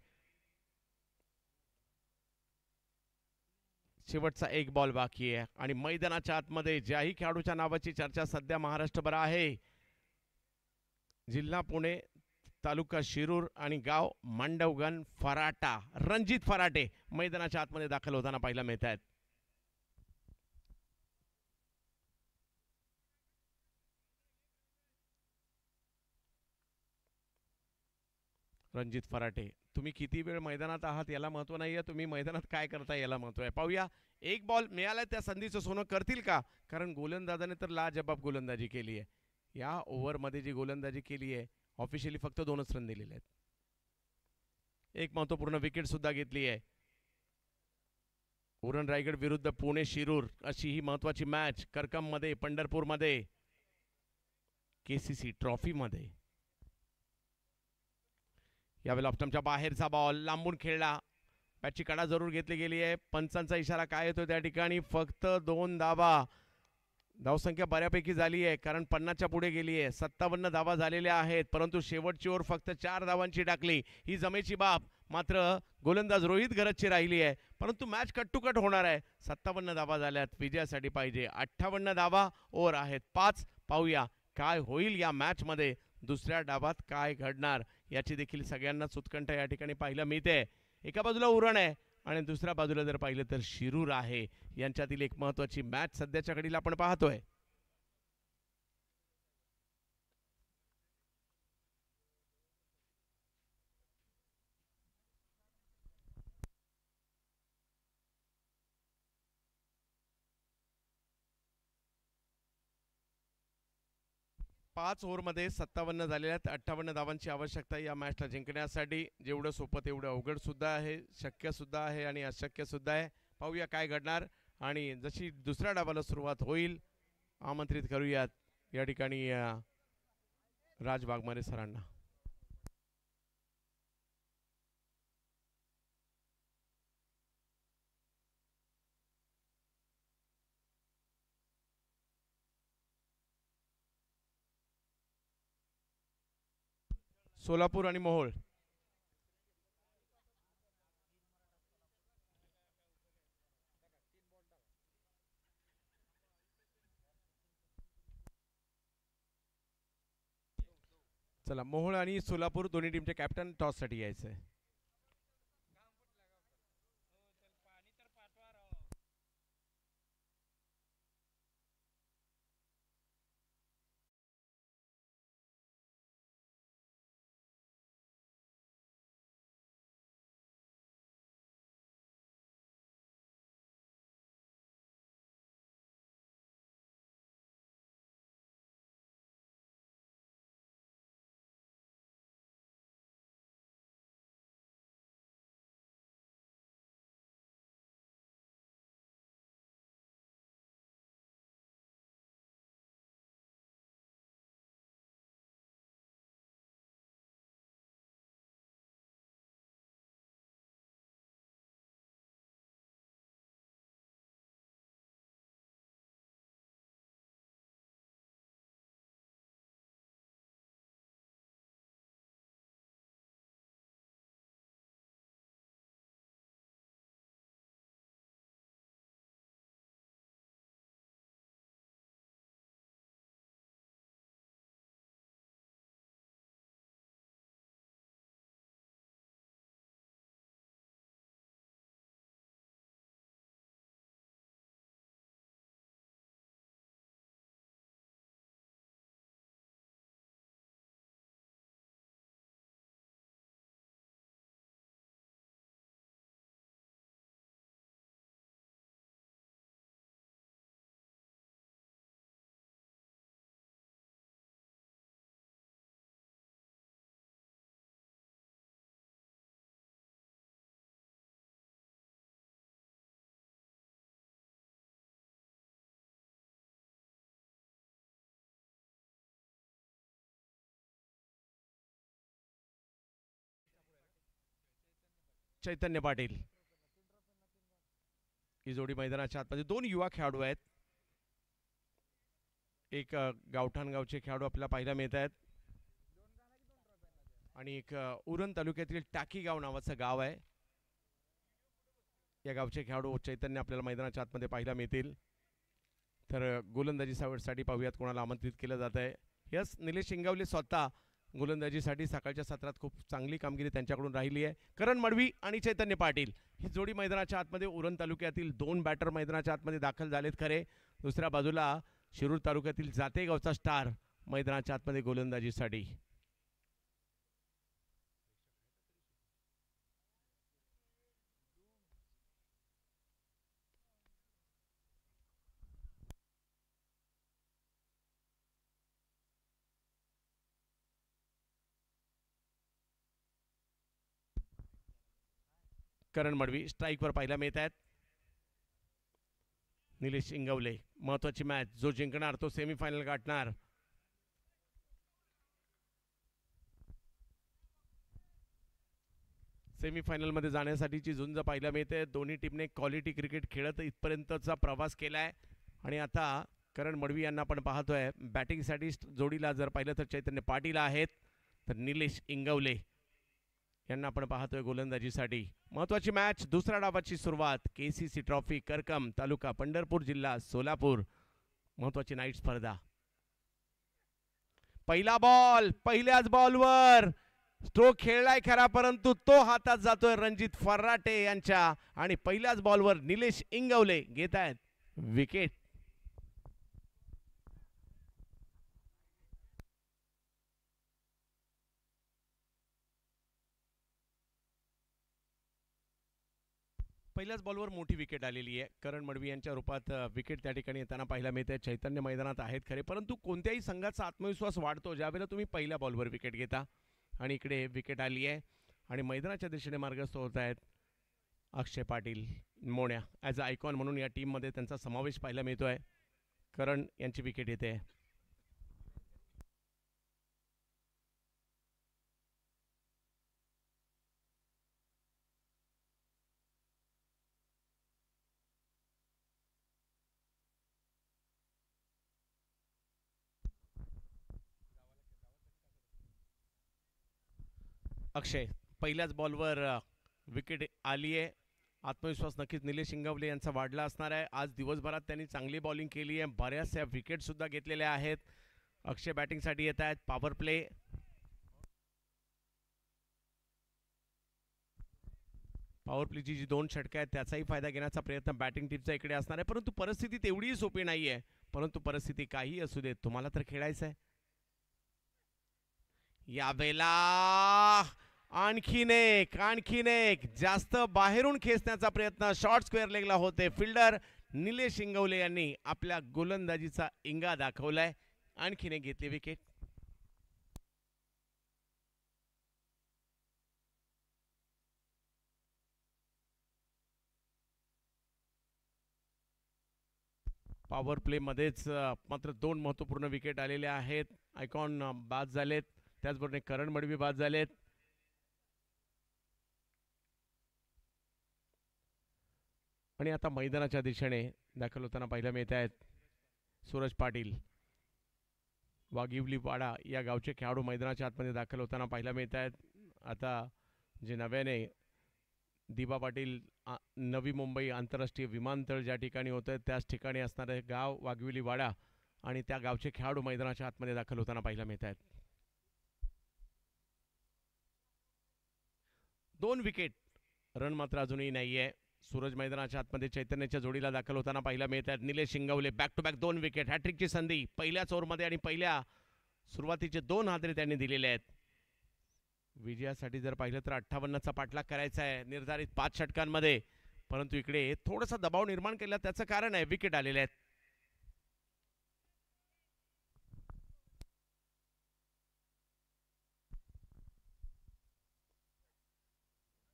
शेवटचा 1 बॉल बाकी आहे आणि मैदानाच्या आतमध्ये ज्याही खेळाडूच्या नावाची चर्चा सध्या महाराष्ट्रभर आहे. जिल्हा पुणे, तालुका शिरूर आणि गाव मांडवगण फराटा. रणजित फराटे मैदानाच्या आतमध्ये दाखल होताना पाहायला मिळत आहेत. रणजित फराटे तुम्ही किती वेळ मैदानात आहात याला महत्व नाहीये. तुम्ही मैदानात काय करता याला महत्व आहे. पाहूया 1 बॉल मिळाला त्या संधीचं सोनं करतील का. कारण गोलंदाजाने तर लाजबाब गोलंदाजी केली आहे. या ओव्हरमध्ये जी गोलंदाजी केली आहे ऑफिशियली फक्त 2च रन दिलेले आहेत. एक महत्त्वपूर्ण विकेट सुद्धा घेतली आहे. उरण रायगड विरुद्ध पुणे शिरूर अशी ही महत्वाची मॅच करकममध्ये, पंढरपूरमध्ये, केसीसी ट्रॉफीमध्ये. यावेळेला ऑप्टमच्या बाहेरचा बॉल लांबून खेळला. पॅचची कडा जरूर घेतली गेली आहे. पंचांचा इशारा काय येतो त्या ठिकाणी? फक्त 2 धावा. धावसंख्या बऱ्यापैकी झाली आहे, कारण 50च्या पुढे गेली आहे. 57 धावा झालेल्या आहेत, परंतु शेवटची ओव्हर फक्त 4 धावांची टाकली. ही जमेची बाब. मात्र गोलंदाज रोहित गरजची राहिली आहे, परंतु मॅच कट टू कट होणार आहे. 57 धावा झाल्यात, विजयासाठी पाहिजे 58 धावा. ओव्हर आहेत 5. पाहूया काय होईल या मॅचमध्ये. दुसऱ्या डावात काय घडणार याची देखील सगळ्यांनाच उत्कंठा या ठिकाणी पाहायला मिळते. एका बाजूला उरण आहे आणि दुसऱ्या बाजूला जर पाहिलं तर शिरूर आहे. यांच्यातील एक महत्त्वाची मॅच सध्याच्या घडीला आपण पाहतोय. पाच ओव्हरमध्ये 57 झालेल्या आहेत. 58 धावांची आवश्यकता या मॅचला जिंकण्यासाठी. जेवढं सोपं तेवढं अवघड सुद्धा आहे, शक्य सुद्धा आहे आणि अशक्य सुद्धा आहे. पाहूया काय घडणार. आणि जशी दुसऱ्या डावाला सुरुवात होईल, आमंत्रित करूयात या ठिकाणी राज वाघमारे सरांना. सोलापूर आणि मोहोळ. चला, मोहोळ आणि सोलापूर दोन्ही टीमचे कॅप्टन टॉससाठी यायचं आहे. चैतन्य पाटील ही जोडी मैदानाच्या आतमध्ये. 2 युवा खेळाडू आहेत. एक गावठाण गावचे खेळाडू आपल्याला पाहायला मिळत आहेत आणि एक उरण तालुक्यातील टाकी गाव नावाचं गाव आहे. या गावचे खेळाडू चैतन्य आपल्याला मैदानाच्या आतमध्ये पाहायला मिळतील. तर गोलंदाजीसाठी पाहूयात कोणाला आमंत्रित केलं जात आहे. यस, निलेश शिंगावले स्वतः गोलंदाजीसाठी सकाळच्या सत्रात खूप चांगली कामगिरी त्यांच्याकडून राहिली आहे. करण मडवी आणि चैतन्य पाटील ही जोडी मैदानाच्या आतमध्ये. उरण तालुक्यातील 2 बॅटर मैदानाच्या आतमध्ये दाखल झालेत खरे. दुसऱ्या बाजूला शिरूर तालुक्यातील जातेगावचा स्टार मैदानाच्या आतमध्ये गोलंदाजीसाठी. करण मडवी स्ट्राईकवर पाहायला मिळत आहेत. निलेश इंगवले महत्वाची मॅच, जो जिंकणार तो सेमीफायनल गाठणार. सेमीफायनल मध्ये जाण्यासाठीची झुंज पाहायला मिळते. दोन्ही टीमने क्वालिटी क्रिकेट खेळत इथपर्यंतचा प्रवास केलाय आणि आता करण मडवी यांना आपण पाहतोय बॅटिंगसाठी जोडीला. जर पाहिलं तर चैतन्य पाटील आहेत, तर निलेश इंगवले यांना आपण पाहतोय गोलंदाजीसाठी. महत्वाची मॅच, दुसऱ्या डावाची सुरुवात. केसीसी ट्रॉफी, करकम तालुका, पंढरपूर जिल्हा, सोलापूर. महत्वाची नाईट स्पर्धा. पहिला बॉल, पहिल्याच बॉलवर स्ट्रोक खेळलाय खरा, परंतु तो हातात जातोय रणजित फर्राटे यांच्या आणि पहिल्याच बॉलवर निलेश इंगवले घेत आहेत विकेट. पहिल्याच बॉलवर मोठी विकेट आलेली आहे. करण मडवी यांच्या रूपात विकेट त्या ठिकाणी येताना पाहायला मिळते. चैतन्य मैदानात आहेत खरे, परंतु कोणत्याही संघाचा आत्मविश्वास वाढतो ज्यावेळेला तुम्ही पहिल्या बॉलवर विकेट घेता. आणि इकडे विकेट आली आहे आणि मैदानाच्या दिशेने मार्गस्थ होत आहेत अक्षय पाटील मोण्या. ॲज अ आयकॉन म्हणून या टीममध्ये त्यांचा समावेश पाहायला मिळतोय. करण यांची विकेट येते. अक्षय पहिल्याच बॉलवर विकेट आली आहे. आत्मविश्वास नक्कीच निलेश इंगवले यांचा वाढला असणार आहे. आज दिवसभरात त्यांनी चांगली बॉलिंग केली आहे, बऱ्याचशा विकेट सुद्धा घेतलेल्या आहेत. अक्षय बॅटिंगसाठी येत आहेत. Power play. पॉवर प्लेची जी 2 षटकं आहेत त्याचाही फायदा घेण्याचा प्रयत्न बॅटिंग टीमचा इकडे असणार आहे, परंतु परिस्थिती तेवढीही सोपी नाही आहे. परंतु परिस्थिती काही असू दे, तुम्हाला तर खेळायचं आहे. यावेळेला आणखीन एक जास्त बाहेरून खेचण्याचा प्रयत्न शॉर्ट स्क्वेअर लेगला होते. फिल्डर निलेश इंगवले यांनी आपल्या गोलंदाजीचा इंगा दाखवलाय. आणखीन एक घेतली विकेट. पॉवर प्ले मध्येच मात्र 2 महत्त्वपूर्ण विकेट आलेले आहेत. आयकॉन बाद झालेत, त्याचबरोबर करण मडवी बाद झालेत. आणि आता मैदानाच्या दिशेने दाखल होताना पाहायला मिळत आहेत सूरज पाटील. वाघिवलीवाडा या गावचे खेळाडू मैदानाच्या आतमध्ये दाखल होताना पाहायला मिळत आहेत. आता जे नव्याने दिबा पाटील नवी मुंबई आंतरराष्ट्रीय विमानतळ ज्या ठिकाणी होतं त्याच ठिकाणी असणारे गाव वाघिवलीवाडा आणि त्या गावचे खेळाडू मैदानाच्या आतमध्ये दाखल होताना पाहायला मिळत आहेत. 2 विकेट, रन मात्र अजूनही नाहीये. सूरज मैदानाच्या आतमध्ये चैतन्याच्या जोडीला दाखल होताना पाहायला मिळत आहेत. Nilesh Ingawale back to back 2 wicket. हॅट्रिकची संधी पहिल्याच ओव्हरमध्ये आणि पहिल्या सुरुवातीचे 2 हादरे त्यांनी दिलेले आहेत. विजयासाठी जर पाहिलं तर 58चा पाठलाग करायचा आहे निर्धारित 5 षटकांमध्ये, परंतु इकडे थोडासा दबाव निर्माण केला. त्याचं कारण आहे विकेट आलेले आहेत.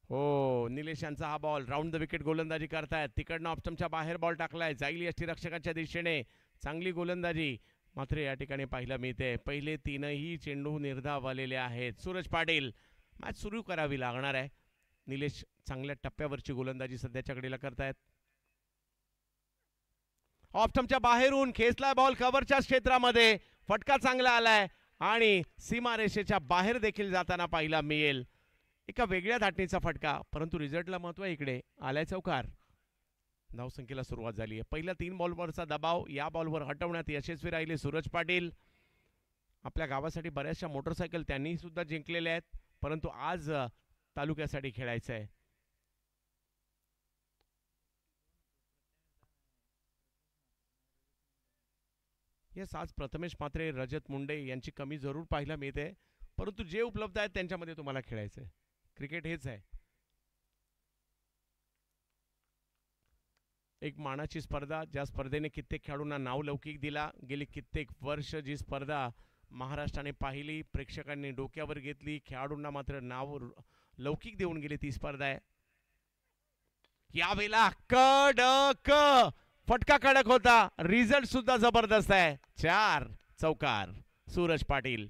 हो, निलेश यांचा हा बॉल राऊंड द विकेट गोलंदाजी करतायत. तिकडनं ऑप्शनच्या बाहेर बॉल टाकलाय. जाईल यष्टीरक्षकाच्या दिशेने. चांगली गोलंदाजी मात्र या ठिकाणी पाहायला मिळते. पहिले 3ही चेंडू निर्धाव आलेले आहेत. सूरज पाटील मॅच सुरू करावी लागणार आहे. निलेश चांगल्या टप्प्यावरची गोलंदाजी सध्याच्या घडीला करतायत. ऑप्शनच्या बाहेरून खेचलाय बॉल कव्हरच्या क्षेत्रामध्ये. फटका चांगला आलाय आणि सीमारेषेच्या बाहेर देखील जाताना पाहायला मिळेल. एका वेगळ्या धाटणीचा फटका, परंतु रिझल्टला महत्व आहे. इकडे आलाय चौकार. धावसंख्येला सुरुवात झाली आहे. पहिल्या 3 बॉलवरचा दबाव या बॉलवर हटवण्यात यशस्वी राहिले सूरज पाटील. आपल्या गावासाठी बऱ्याचशा मोटरसायकल त्यांनी सुद्धा जिंकलेल्या आहेत, परंतु आज तालुक्यासाठी खेळायचं आहे. येस, आज प्रथमेश मात्रे, रजत मुंडे यांची कमी जरूर पाहायला मिळते, परंतु जे उपलब्ध आहेत त्यांच्यामध्ये तुम्हाला खेळायचं आहे. क्रिकेट हेच आहे. एक मानाची स्पर्धा, ज्या स्पर्धेने कित्येक खेळाडूंना नावलौकिक दिला. गेली कित्येक वर्ष जी स्पर्धा महाराष्ट्राने पाहिली, प्रेक्षकांनी डोक्यावर घेतली, खेळाडूंना मात्र नाव लौकिक देऊन गेली ती स्पर्धा आहे. यावेळेला कडक फटका कडक होता, रिझल्ट सुद्धा जबरदस्त आहे. 4 चौकार. सूरज पाटील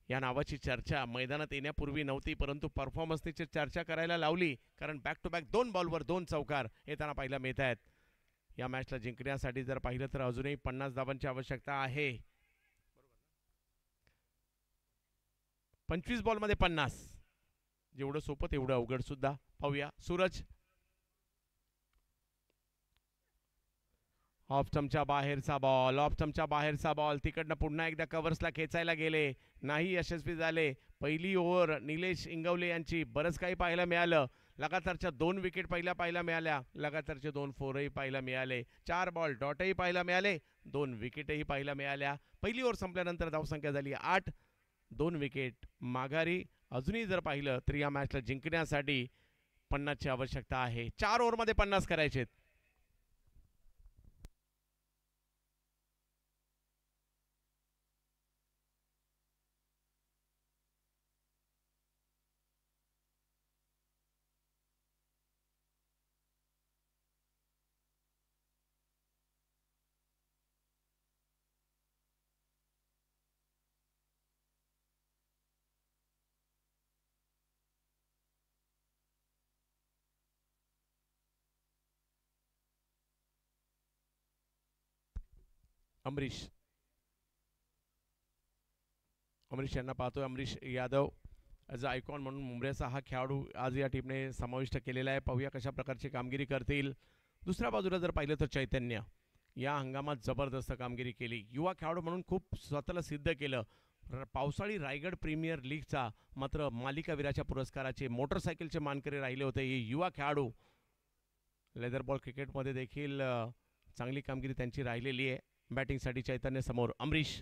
या नावाची चर्चा मैदानात येण्यापूर्वी नव्हती, परंतु परफॉर्मन्सची चर्चा करायला लावली, कारण बॅक टू बॅक 2 बॉलवर 2 चौकार येताना पाहायला मिळत आहेत. या मॅचला जिंकण्यासाठी जर पाहिलं तर अजूनही 50 धावांची आवश्यकता आहे. 25 बॉलमध्ये 50, जेवढं सोपं तेवढं अवघड सुद्धा. पाहूया सूरज. ऑफ स्टंपच्या बाहेरचा बॉल, ऑफ स्टंपच्या बाहेरचा बॉल. तिकडनं पुन्हा एकदा कव्हर्सला खेचायला गेले, नाही यशस्वी झाले. पहिली ओव्हर निलेश इंगवले यांची बरंच काही पाहायला मिळालं. लगातारच्या 2 विकेट पाहायला मिळाल्या, लगातारचे 2 फोरही पाहायला मिळाले, 4 बॉल डॉटही पाहायला मिळाले, 2 विकेटही पाहायला मिळाल्या. पहिली ओव्हर संपल्यानंतर धावसंख्या झाली 8, 2 विकेट माघारी. अजूनही जर पाहिलं तर या मॅचला जिंकण्यासाठी 50ची आवश्यकता आहे. 4 ओव्हरमध्ये 50 करायचे. अमरीश यांना पाहतोय. Amrish Yadav as a icon म्हणून मुंबईचा हा खेळाडू आज या टीमने समाविष्ट केलेला आहे. पाहूया कशा प्रकारची कामगिरी करतील. दुसऱ्या बाजूला जर पाहिलं तर चैतन्य या हंगामात जबरदस्त कामगिरी केली. युवा खेळाडू म्हणून खूप स्वतःला सिद्ध केलं. पावसाळी रायगड प्रीमियर लीगचा मात्र मालिकावीराच्या पुरस्काराचे मोटरसायकलचे मानकरी राहिले होते हे युवा खेळाडू. लेदर बॉल क्रिकेटमध्ये देखील चांगली कामगिरी त्यांची राहिलेली आहे. बॅटिंगसाठी चैतन्य समोर. अमरीश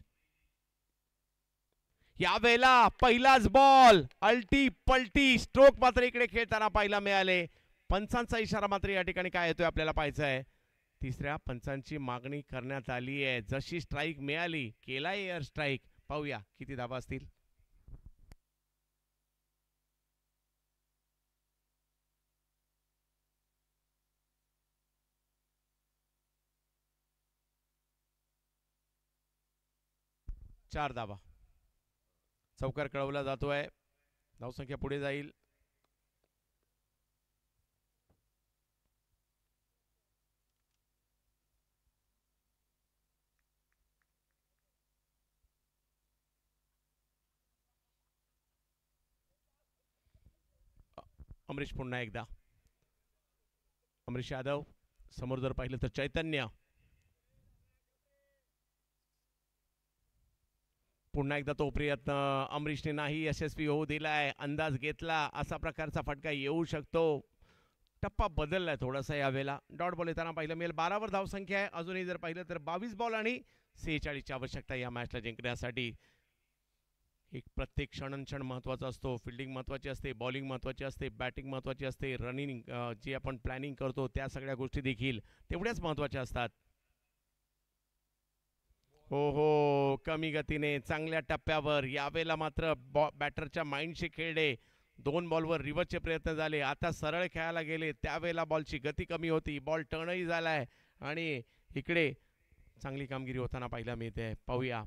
यावेळेला पहिलाच बॉल, अल्टी पलटी स्ट्रोक मात्र इकडे खेळताना पाहायला मिळाले. पंचांचा इशारा मात्र या ठिकाणी काय येतोय आपल्याला पाहायचं आहे. तिसऱ्या पंचांची मागणी करण्यात आली आहे. जशी स्ट्राईक मिळाली केला एअर स्ट्राईक. पाहूया किती धावा असतील. चार धावा. चौकार कळवला जातोय. धावसंख्या पुढे जाईल. अमरीश पुन्हा एकदा. अमरीश यादव समोर जर पाहिलं तर चैतन्य. पुन्हा एकदा तो प्रयत्न अमरीशने नाही यशस्वी होऊ दिलाय. अंदाज घेतला असा प्रकारचा फटका येऊ शकतो. टप्पा बदललाय थोडासा यावेळेला. डॉट बॉल येताना पाहिलं मिळेल. 12वर धावसंख्या आहे. अजूनही जर पाहिलं तर 22 बॉल आणि 46ची आवश्यकता या मॅचला जिंकण्यासाठी. एक प्रत्येक क्षण महत्त्वाचा असतो. फिल्डिंग महत्त्वाची असते, बॉलिंग महत्त्वाची असते, बॅटिंग महत्त्वाची असते, रनिंग जी आपण प्लॅनिंग करतो त्या सगळ्या गोष्टी देखील तेवढ्याच महत्त्वाच्या असतात. हो, कमी गतीने चांगल्या टप्प्यावर यावेळेला मात्र बॅटरच्या माइंडशी खेळले. 2 बॉलवर रिव्हर्सचे प्रयत्न झाले. आता सरळ खेळायला गेले त्यावेळेला बॉलची गती कमी होती. बॉल टर्नही झालाय आणि इकडे चांगली कामगिरी होताना पाहायला मिळते. पाहूया.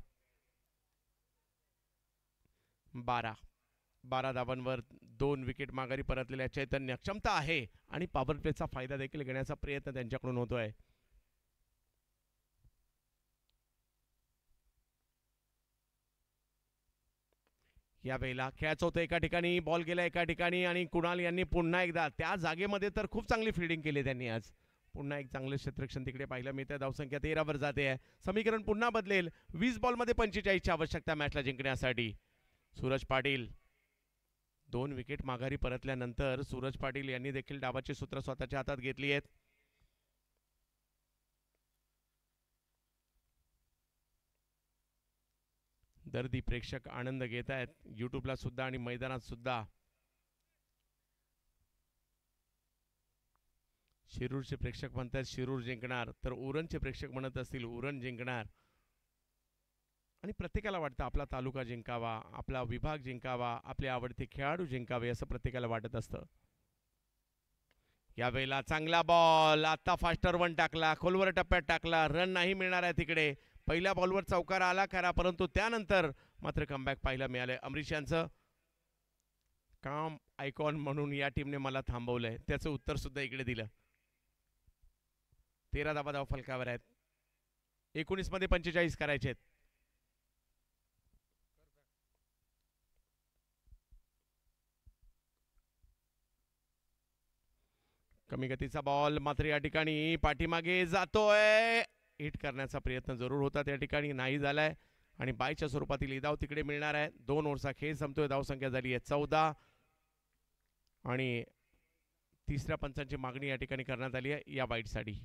12 धावांवर 2 विकेट माघारी परतलेल्या चैतन्य. क्षमता आहे आणि पॉवर प्लेचा फायदा देखील घेण्याचा प्रयत्न त्यांच्याकडून होतोय. यावेळेला खेळायचं होतं एका ठिकाणी, बॉल गेला एका ठिकाणी आणि कुणाल यांनी पुन्हा एकदा त्या जागेमध्ये तर खूप चांगली फिल्डिंग केली त्यांनी आज. पुन्हा एक चांगले क्षेत्ररक्षण तिकडे पाहायला मिळतं. धावसंख्या 13वर जाते आहे. समीकरण पुन्हा बदलेल. 20 बॉलमध्ये 45ची आवश्यकता मॅचला जिंकण्यासाठी. सूरज पाटील 2 विकेट माघारी परतल्यानंतर सूरज पाटील यांनी देखील डावाची सूत्र स्वतःच्या हातात घेतली आहेत. दर्दी प्रेक्षक आनंद घेत आहेत यूट्यूबला सुद्धा आणि मैदानात सुद्धा. शिरूरचे प्रेक्षक म्हणतात शिरूर जिंकणार, तर उरणचे प्रेक्षक म्हणत असतील उरण जिंकणार. आणि प्रत्येकाला वाटतं आपला तालुका जिंकावा, आपला विभाग जिंकावा, आपले आवडते खेळाडू जिंकावे असं प्रत्येकाला वाटत असतं. यावेळेला चांगला बॉल, आता फास्टर वन टाकला, खोलवर टप्प्यात टाकला, रन नाही मिळणार आहे तिकडे. पहिल्या बॉलवर चौकार आला खरा, परंतु त्यानंतर मात्र कमबॅक पाहायला मिळालंय. अमरीश यांचं काम आयकॉन म्हणून या टीमने मला थांबवलंय, त्याचं उत्तर सुद्धा इकडे दिलं. 13 धावा फलकावर आहेत. 19 मध्ये 45 करायचे आहेत. कमी गतीचा बॉल मात्र या ठिकाणी पाठीमागे जातोय. हिट करण्याचा प्रयत्न जरूर होता, त्या ठिकाणी नाही झालाय आणि बायच्या स्वरूपातील धाव तिकडे मिळणार आहे. 2 ओव्हरचा खेळ संपतोय. धावसंख्या झाली आहे 14 आणि तिसऱ्या पंचांची मागणी या ठिकाणी करण्यात आली आहे या बाईटसाठी.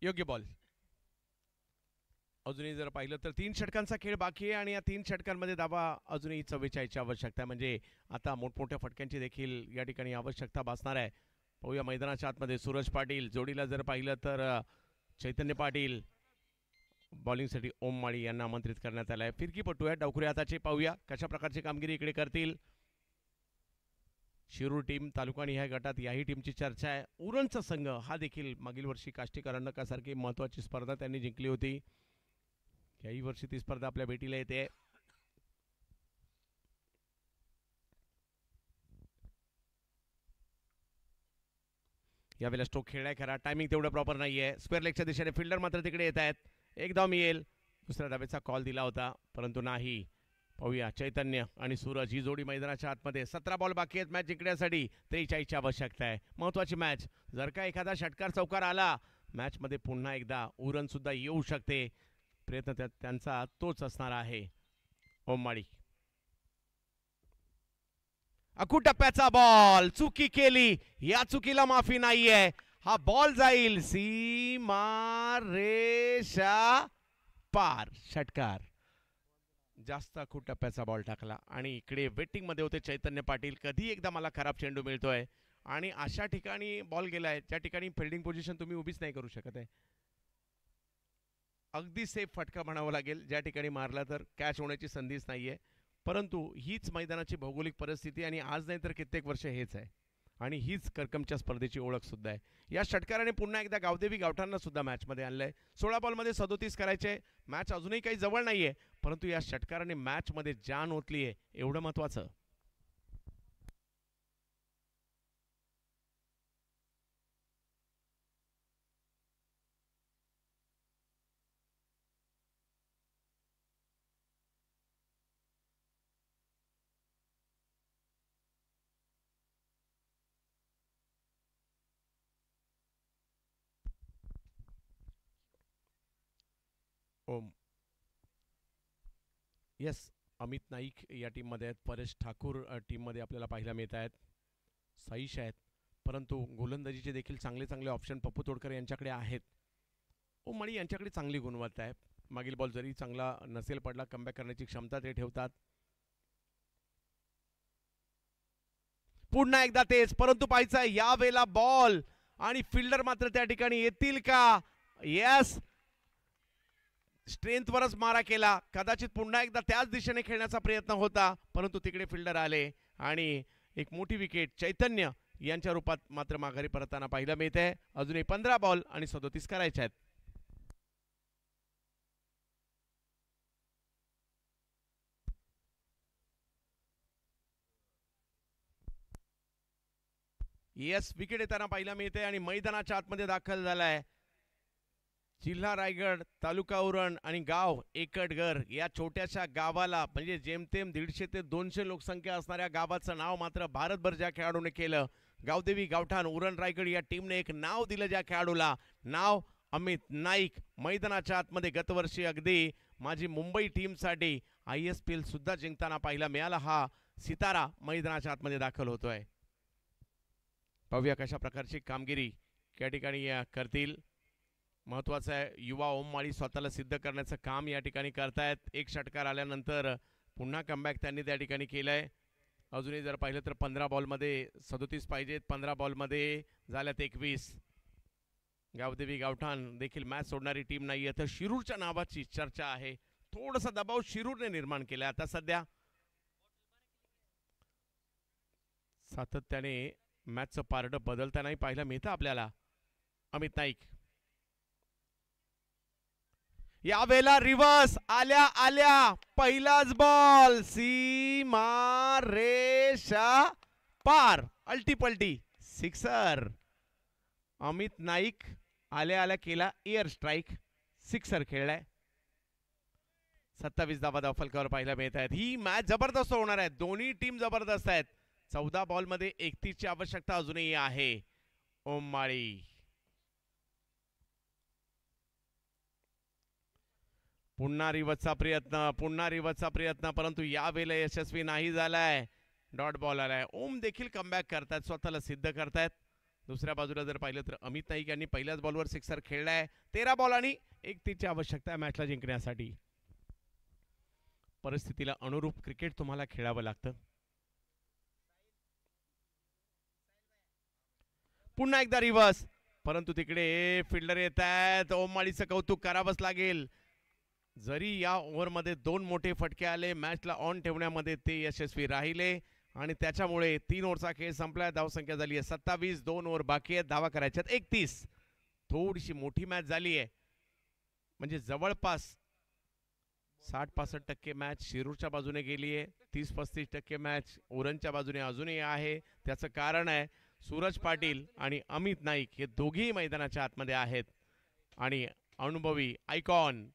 योग्य बॉल. अजूनही जर पाहिलं तर 3 षटकांचा खेळ बाकी आहे आणि या 3 षटकांमध्ये धावा अजूनही 44ची आवश्यकता आहे. म्हणजे आता मोठमोठ्या फटक्यांची देखील या ठिकाणी आवश्यकता भासणार आहे. पाहूया मैदानाच्या आतमध्ये सूरज पाटील, जोडीला जर पाहिलं तर चैतन्य पाटील, बॉलिंगसाठी ओम माळी यांना आमंत्रित करण्यात आलं आहे. फिरकीपटू आहे डावखुरी हाताचे. पाहूया कशा प्रकारची कामगिरी इकडे करतील. शिरूर टीम तालुका निहाय गटात याही टीमची चर्चा आहे. उरणचा संघ हा देखील मागील वर्षी काष्टी करंडकासारखी महत्त्वाची स्पर्धा त्यांनी जिंकली होती. याही वर्षी ती स्पर्धा आपल्या भेटीला येते. यावेळेला स्ट्रोक खेळलाय खरा, टायमिंग तेवढं प्रॉपर नाहीये. स्क्वेअर लेगच्या दिशेने फिल्डर मात्र तिकडे येत आहेत. एक धाव मिळेल. दुसऱ्या धावेचा कॉल दिला होता परंतु नाही. पाहूया चैतन्य आणि सूरज ही जोडी मैदानाच्या आतमध्ये. 17 बॉल बाकी आहेत मॅच जिंकण्यासाठी. 43ची आवश्यकता आहे. महत्वाची मॅच. जर का एखादा षटकार चौकार आला मॅच मध्ये पुन्हा एकदा उरण सुद्धा येऊ शकते. प्रयत्न त्यांचा तोच असणार आहे. ओममाळी, अकू टप्प्याचा बॉल, चुकी केली, या चुकीला माफी नाहीये. हा बॉल जाईल सीमा रेषा पार. षटकार. जास्त अकू टप्प्याचा बॉल टाकला आणि इकडे वेटिंग मध्ये होते चैतन्य पाटील. कधी एकदा मला खराब चेंडू मिळतोय आणि अशा ठिकाणी बॉल गेलाय त्या ठिकाणी फिल्डिंग पोझिशन तुम्ही उभीच नाही करू शकत आहे. अगदी सेफ फटका म्हणावा लागेल. ज्या ठिकाणी मारला तर कॅच होण्याची संधीच नाहीये. परंतु हीच मैदानाची भौगोलिक परिस्थिती आणि आज नाही तर कित्येक वर्ष हेच आहे आणि हीच करकमच्या स्पर्धेची ओळख सुद्धा आहे. या षटकाराने पुन्हा एकदा गावदेवी गावठांना सुद्धा मॅचमध्ये आणलंय. 16 बॉलमध्ये 37 करायचे. मॅच अजूनही काही जवळ नाहीये परंतु या षटकाराने मॅचमध्ये जान ओतली आहे, एवढं महत्वाचं. ओम, येस, अमित नाईक या टीममध्ये आहेत. परेश ठाकूर टीममध्ये आपल्याला पाहायला मिळत आहेत. साईश आहेत परंतु गोलंदाजीचे देखील चांगले चांगले ऑप्शन पप्पू तोडकर यांच्याकडे आहेत. ओममाळी यांच्याकडे चांगली गुणवत्ता आहे. मागील बॉल जरी चांगला नसेल पडला कमबॅक करण्याची क्षमता ते ठेवतात. पुन्हा एकदा तेच, परंतु पाहायचं या वेळेला बॉल आणि फिल्डर मात्र त्या ठिकाणी येतील का. यस, स्ट्रेंथवरच मारा केला. कदाचित पुन्हा एकदा त्याच दिशेने खेळण्याचा प्रयत्न होता परंतु तिकडे फिल्डर आले आणि एक मोठी विकेट चैतन्य यांच्या रूपात मात्र माघारी परतताना पाहायला मिळते. अजूनही 15 बॉल आणि 37 करायचे आहेत. येस, विकेट येताना पाहायला मिळते आणि मैदानाच्या आतमध्ये दाखल झालाय. जिल्हा रायगड, तालुका उरण आणि गाव एकटगर या छोट्याशा गावाला म्हणजे जेमतेम 150 ते 200 लोकसंख्या असणाऱ्या गावाचं नाव मात्र भारतभर ज्या खेळाडूने केलं गावदेवी गावठाण उरण रायगड या टीमने एक नाव दिलं ज्या खेळाडूला, नाव अमित नाईक. मैदानाच्या आतमध्ये गतवर्षी अगदी माझी मुंबई टीमसाठी ISPL सुद्धा जिंकताना पाहायला मिळाला हा सितारा मैदानाच्या आतमध्ये दाखल होतोय. पाहूया कशा प्रकारची कामगिरी या ठिकाणी करतील. महत्त्वाचं आहे, युवा ओम माळी स्वतःला सिद्ध करण्याचं काम या ठिकाणी करतायत. एक षटकार आल्यानंतर पुन्हा कमबॅक त्यांनी त्या ठिकाणी केलंय. अजूनही जर पाहिलं तर 15 बॉलमध्ये 37 पाहिजेत, 15 बॉलमध्ये झाल्यात 21. गावदेवी गावठाण देखील मॅच सोडणारी टीम नाही. तर शिरूरच्या नावाची चर्चा आहे. थोडासा दबाव शिरूरने निर्माण केला आता सध्या. सातत्याने मॅचचं पारडं बदलतानाही पाहायला मिळतं आपल्याला. अमित नाईक यावेळेला रिव्हर्स आल्या आल्या पहिलाच बॉल सीमा रेषा पार, अल्टीपल्टी सिक्सर. अमित नाईक आल्या आल्या केला एअर स्ट्राईक, सिक्सर खेळलाय. 27 धावा फलकावर पाहायला मिळत आहेत. ही मॅच जबरदस्त होणार आहे. दोन्ही टीम जबरदस्त आहेत. 14 बॉलमध्ये 31 ची आवश्यकता अजूनही आहे. ओम माळी पुन्हा रिव्हर्सचा प्रयत्न, परंतु यावेळेला यशस्वी नाही झालाय. डॉट बॉल आलाय. ओम देखील कमबॅक करतायत, स्वतःला सिद्ध करतायत. दुसऱ्या बाजूला जर पाहिलं तर अमित नाईक यांनी पहिल्याच बॉलवर सिक्सर खेळलाय. 13 बॉल आणि 31 ची आवश्यकता आहे मॅचला जिंकण्यासाठी. परिस्थितीला अनुरूप क्रिकेट तुम्हाला खेळावं लागतं. पुन्हा एकदा रिव्हर्स, परंतु तिकडे फिल्डर येत आहेत. ओम माळीचं कौतुक करावंच लागेल. जरी या ओव्हरमध्ये 2 मोठे फटके आले, मॅचला ऑन ठेवण्यामध्ये ते यशस्वी राहिले आणि त्याच्यामुळे 3 ओव्हरचा खेळ संपला. धावसंख्या झाली आहे 27. 2 ओव्हर बाकी आहेत, धावा करायच्यात 31. थोडीशी मोठी मॅच झाली आहे. म्हणजे जवळपास 60-65% मॅच शिरूरच्या बाजूने गेली आहे. 30-35% मॅच उरणच्या बाजूने अजूनही आहे. त्याचं कारण आहे सूरज पाटील आणि अमित नाईक हे दोघेही मैदानाच्या आतमध्ये आहेत आणि अनुभवी आयकॉन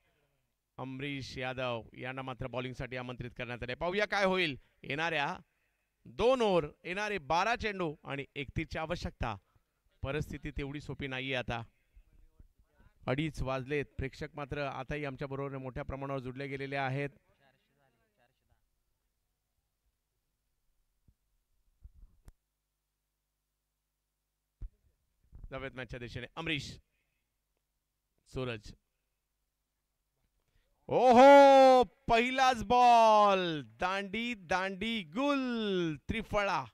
अमरीश यादव यांना मात्र बॉलिंगसाठी आमंत्रित करण्यात आले. पाहूया काय होईल. येणाऱ्या 2 ओव्हर, येणारे 12 चेंडू आणि 31 ची आवश्यकता. परिस्थिती तेवढी सोपी नाहीये. आता 2:30 वाजलेत. प्रेक्षक मात्र आताही आमच्या बरोबर मोठ्या प्रमाणावर जुडले गेलेले आहेत. जावेद मॅचच्या दिशेने अमरीश, सूरज. ओहो, पहिलाच बॉल, दांडी दांडी गुल, त्रिफळा.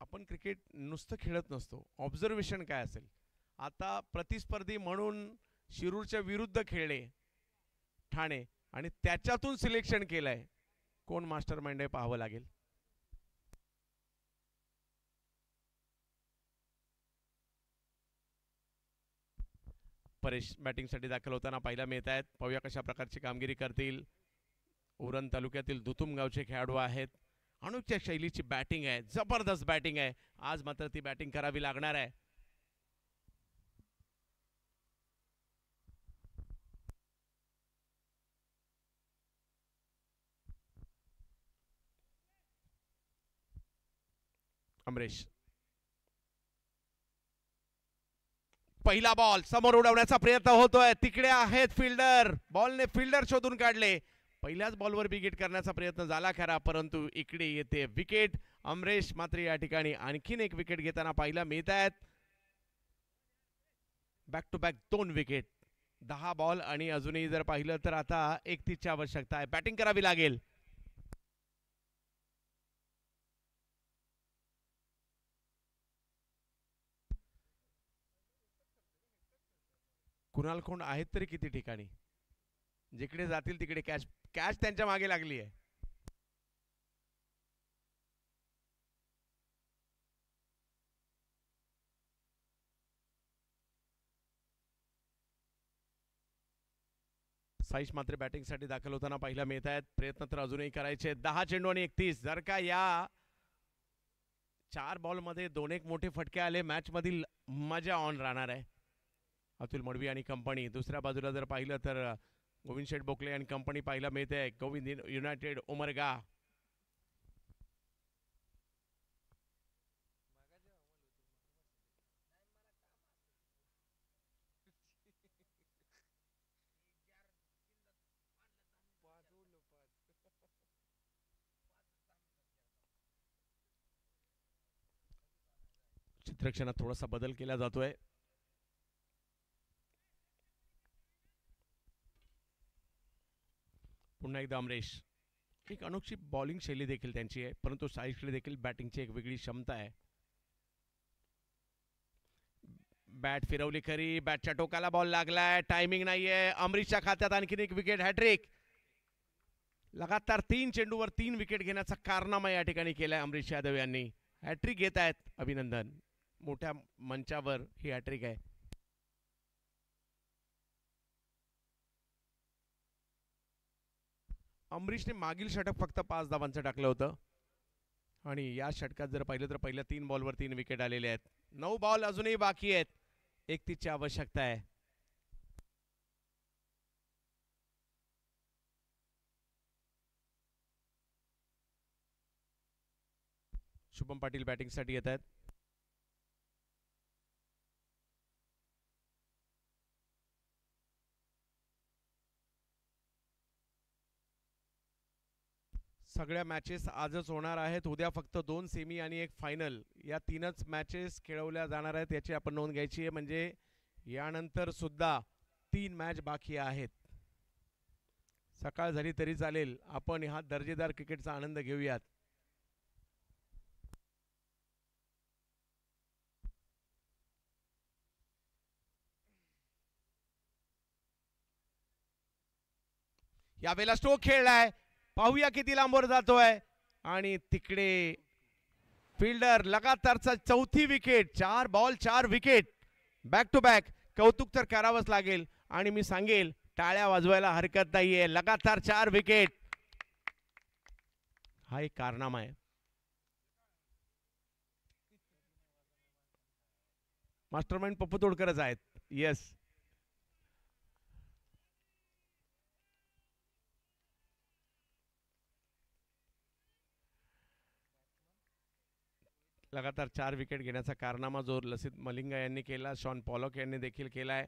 आपण क्रिकेट नुसतं खेळत नसतो. ऑब्झर्वेशन काय असेल. आता प्रतिस्पर्धी म्हणून शिरूरच्या विरुद्ध खेळले ठाणे आणि त्याच्यातून सिलेक्शन केलंय. कोण मास्टर माइंड आहे पाहावं लागेल. परेश बॅटिंगसाठी दाखल होताना पाहायला मिळत आहेत. पाहूया कशा प्रकारची कामगिरी करतील. उरण तालुक्यातील दुतुम गावचे खेळाडू आहेत. अनोख्या शैलीची बॅटिंग आहे, जबरदस्त बॅटिंग आहे. आज मात्र ती बॅटिंग करावी लागणार आहे. अमरीश, पहिला बॉल समोर उडवण्याचा प्रयत्न होतोय. तिकडे आहेत फिल्डर. बॉलने फिल्डर शोधून काढले. पहिल्याच बॉलवर विकेट करण्याचा प्रयत्न झाला खरा, परंतु इकडे येते विकेट. अमरीश मात्र या ठिकाणी आणखीन एक विकेट घेताना पाहायला मिळत आहेत. Back to back 2 wicket. 10 ball आणि अजूनही जर पाहिलं तर आता 31 ची आवश्यकता आहे. बॅटिंग करावी लागेल. कुणाल खोंड आहेत तरी किती ठिकाणी. जिकडे जातील तिकडे कॅच कॅच त्यांच्या मागे लागली आहे. साईश मात्र बॅटिंगसाठी दाखल होताना पाहायला मिळत आहेत. प्रयत्न तर अजूनही करायचे. 10 चेंडू आणि 31. जर का या 4 बॉलमध्ये 2-1 मोठे फटके आले, मॅच मधील मजा ऑन राहणार आहे. अतुल मडवी आणि कंपनी. दुसऱ्या बाजूला जर पाहिलं तर गोविंद शेठ बोकले आणि कंपनी पाहायला मिळते. गोविंद युनायटेड उमरगा. चित्रक्षणात थोडासा बदल केला जातोय. पुन्हा एकदा अमरेश. एक अनोखी बॉलिंग शैली देखील त्यांची आहे, परंतु साईशकडे देखील बॅटिंगची एक वेगळी क्षमता आहे. बॅट फिरवली खरी, बॅटच्या टोकाला बॉल लागलाय, टायमिंग नाहीये. अमरीशच्या खात्यात आणखीन एक विकेट. हॅट्रिक. लगातार 3 चेंडूवर 3 विकेट घेण्याचा कारनामा या ठिकाणी केलाय अमरीश यादव यांनी. हॅट्रिक घेत आहेत. अभिनंदन. मोठ्या मंचावर ही हॅट्रिक आहे. अमरीशने मागील षटक फक्त 5 धावांचं टाकलं होतं आणि या षटकात जर पाहिलं तर पहिल्या 3 बॉलवर 3 विकेट आलेले आहेत. 9 बॉल अजूनही बाकी आहेत. 31ची आवश्यकता आहे. शुभम पाटील बॅटिंगसाठी येत आहेत. सगळ्या मॅचेस आजच होणार आहेत. उद्या फक्त 2 सेमी आणि एक फायनल या 3च मॅचेस खेळवल्या जाणार आहेत. याची आपण नोंद घ्यायची आहे. म्हणजे यानंतर सुद्धा 3 मॅच बाकी आहेत. सकाळ झाली तरी चालेल, आपण हा दर्जेदार क्रिकेटचा आनंद घेऊयात. यावेळेला स्ट्रोक खेळलाय. पाहूया किती लांबवर जातोय. आणि तिकडे फिल्डर. लगातारचा 4थी wicket. 4 ball 4 wicket back to back. कौतुक तर करावंच लागेल आणि मी सांगेल टाळ्या वाजवायला हरकत नाहीये. लगातार 4 विकेट हा एक कारनामा आहे. मास्टरमाइंड पप्पू तोडकरच आहेत. येस. लगातार 4 विकेट घेण्याचा कारनामा जो लसित मलिंगा यांनी केला, शॉन पॉलॉक यांनी देखील केलाय.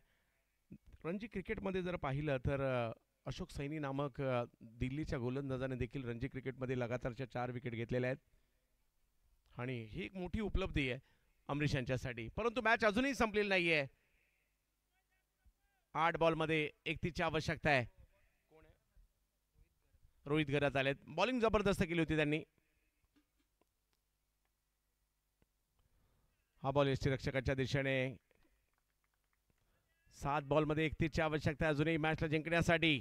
रणजी क्रिकेटमध्ये जर पाहिलं तर अशोक सैनी नामक दिल्लीच्या गोलंदाजाने देखील रणजी क्रिकेटमध्ये लगातारच्या 4 विकेट घेतलेल्या आहेत आणि ही एक मोठी उपलब्धी आहे अमरीश यांच्यासाठी. परंतु मॅच अजूनही संपलेली नाहीये. 8 बॉलमध्ये 31ची आवश्यकता आहे. रोहित घरात आलेत. बॉलिंग जबरदस्त केली होती त्यांनी. हा बॉल यष्टीरक्षकाच्या दिशेने. 7 बॉलमध्ये 31ची आवश्यकता अजूनही मॅचला जिंकण्यासाठी.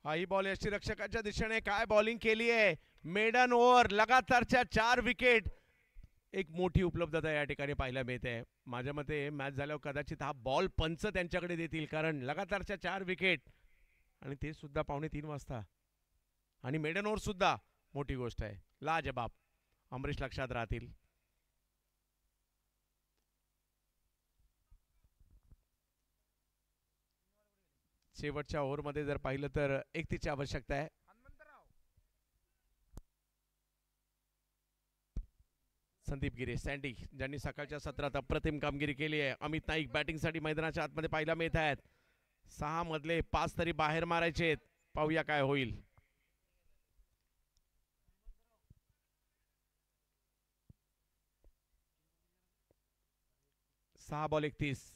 हाही बॉल यष्टीरक्षकाच्या दिशेने. काय बॉलिंग केली आहे. Maiden over. लगातारच्या 4 विकेट. एक मोठी उपलब्धता या ठिकाणी पाहायला मिळते. माझ्या मते मॅच झाल्यावर कदाचित हा बॉल पंच त्यांच्याकडे देतील, कारण लगातारच्या 4 विकेट आणि ते सुद्धा 2:45 वाजता. आणि मेडन ओव्हर सुद्धा मोठी गोष्ट आहे. लाजबाब. अमरीश लक्षात राहतील. शेवटच्या ओव्हरमध्ये जर पाहिलं तर 31ची आवश्यकता आहे. संदीप गिरे सँडी ज्यांनी सकाळच्या सत्रात अप्रतिम कामगिरी केली आहे. अमित नाईक बॅटिंगसाठी मैदानाच्या आतमध्ये पाहायला मिळत आहेत. 6 मधले 5 तरी बाहेर मारायचे. पाहूया काय होईल. सहा बॉल 31.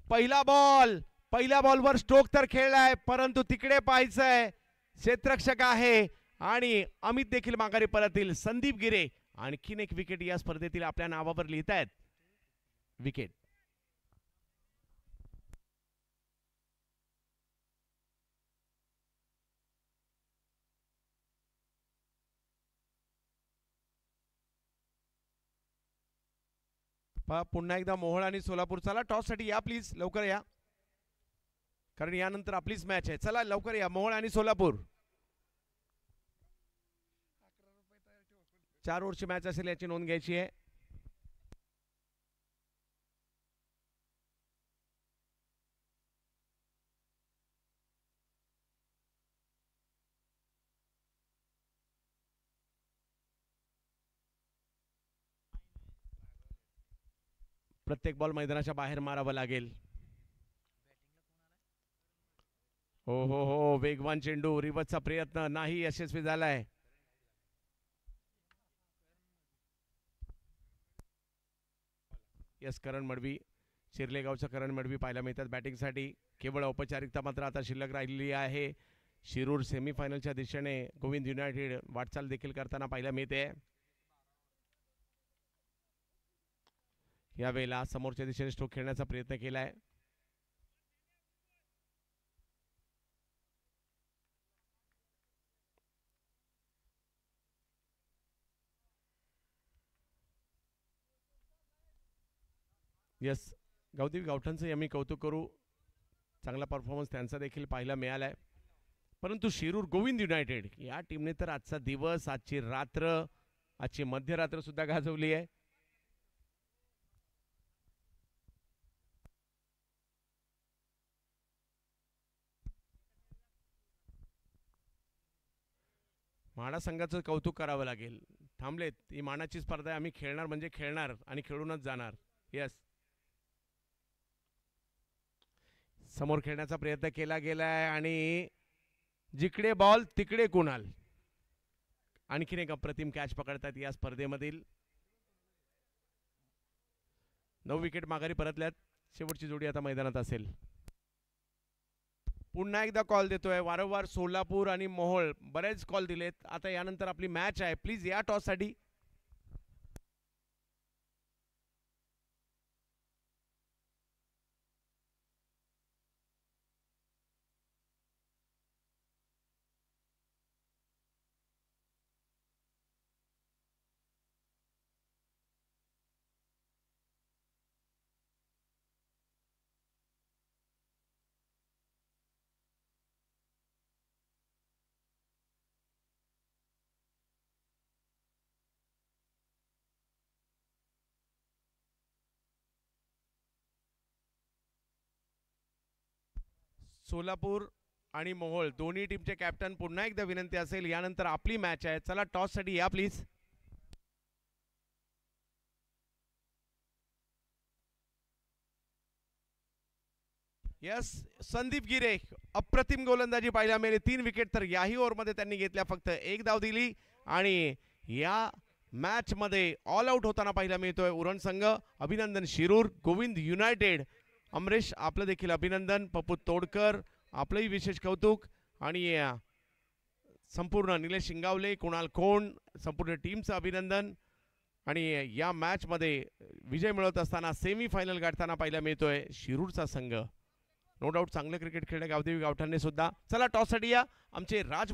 पहिला बॉलवर स्ट्रोक तर खेळलाय, परंतु तिकडे पाहायचंय क्षेत्ररक्षक आहे आणि अमित देखील माघारी परत येईल. संदीप गिरे आणखीन एक विकेट या स्पर्धेतील आपल्या नावावर लिहितायत. विकेट पुन्हा एकदा मोहोळ आणि सोलापूर. चला टॉस साठी या प्लीज, लवकर या, कारण यानंतर आपलीच मॅच आहे. चला लवकर या, मोहोळ आणि सोलापूर. 4 ओव्हरची मॅच असेल याची नोंद घ्यायची आहे. प्रत्येक बॉल मैदानाच्या बाहेर मारावा लागेल. हो हो हो, वेगवान चेंडू, रिवर्सचा प्रयत्न नाही यशस्वी झालाय. यस, करण मडवी, शिरलेगावचा करण मडवी पाहायला मिळतात बॅटिंगसाठी. केवळ औपचारिकता मात्र आता शिल्लक राहिलेली आहे. शिरूर सेमीफायनलच्या दिशेने गोविंद युनायटेड वाटचाल देखील करताना पाहायला मिळते. यावेळेला समोरच्या दिशेने स्ट्रोक खेळण्याचा प्रयत्न केलाय. यस, गावदेवी गावठांचं आम्ही कौतुक करू. चांगला परफॉर्मन्स त्यांचा देखील पाहायला मिळालाय. परंतु शिरूर गोविंद युनायटेड या टीमने तर आजचा दिवस, आजची रात्र, आजची मध्यरात्र सुद्धा गाजवली आहे. म्हाडा संघाचं कौतुक करावं लागेल. थांबलेत, ही मानाची स्पर्धा आहे, आम्ही खेळणार म्हणजे खेळणार आणि खेळूनच जाणार. यस, समोर खेळण्याचा प्रयत्न केला गेलाय आणि जिकडे बॉल तिकडे कुणाल. आणखीन एक अप्रतिम कॅच पकडतात या स्पर्धेमधील. 9 विकेट माघारी परतल्यात. शेवटची जोडी आता मैदानात असेल. पुन्हा एकदा कॉल देतोय. वारंवार सोलापूर आणि मोहोळ बरेच कॉल दिलेत. आता यानंतर आपली मॅच आहे, प्लीज या टॉस साठी. सोलापूर आणि मोहोळ दोन्ही टीमचे कॅप्टन, पुन्हा एकदा विनंती असेल, यानंतर आपली मॅच आहे. चला टॉस साठी या प्लीज. यस, संदीप गिरे अप्रतिम गोलंदाजी पाहायला मिळाली. 3 विकेट, तर याही ओव्हरमध्ये त्यांनी घेतल्या फक्त 1 धाव दिली आणि या मॅच मध्ये ऑल आउट होताना पाहायला मिळतोय उरण संघ. अभिनंदन शिरूर गोविंद युनायटेड. अमरेश, आपलं देखील अभिनंदन. पप्पू तोडकर, आपलंही विशेष कौतुक. आणि संपूर्ण निलेश शिंगावले, कुणाल खोंड, संपूर्ण टीमचं अभिनंदन. आणि या मॅच मध्ये विजय मिळवत असताना सेमीफायनल गाठताना पाहायला मिळतोय शिरूरचा संघ. नो डाऊट चांगलं क्रिकेट खेळणे गावदेवी गावठांनी सुद्धा. चला टॉस साठी या. आमचे राज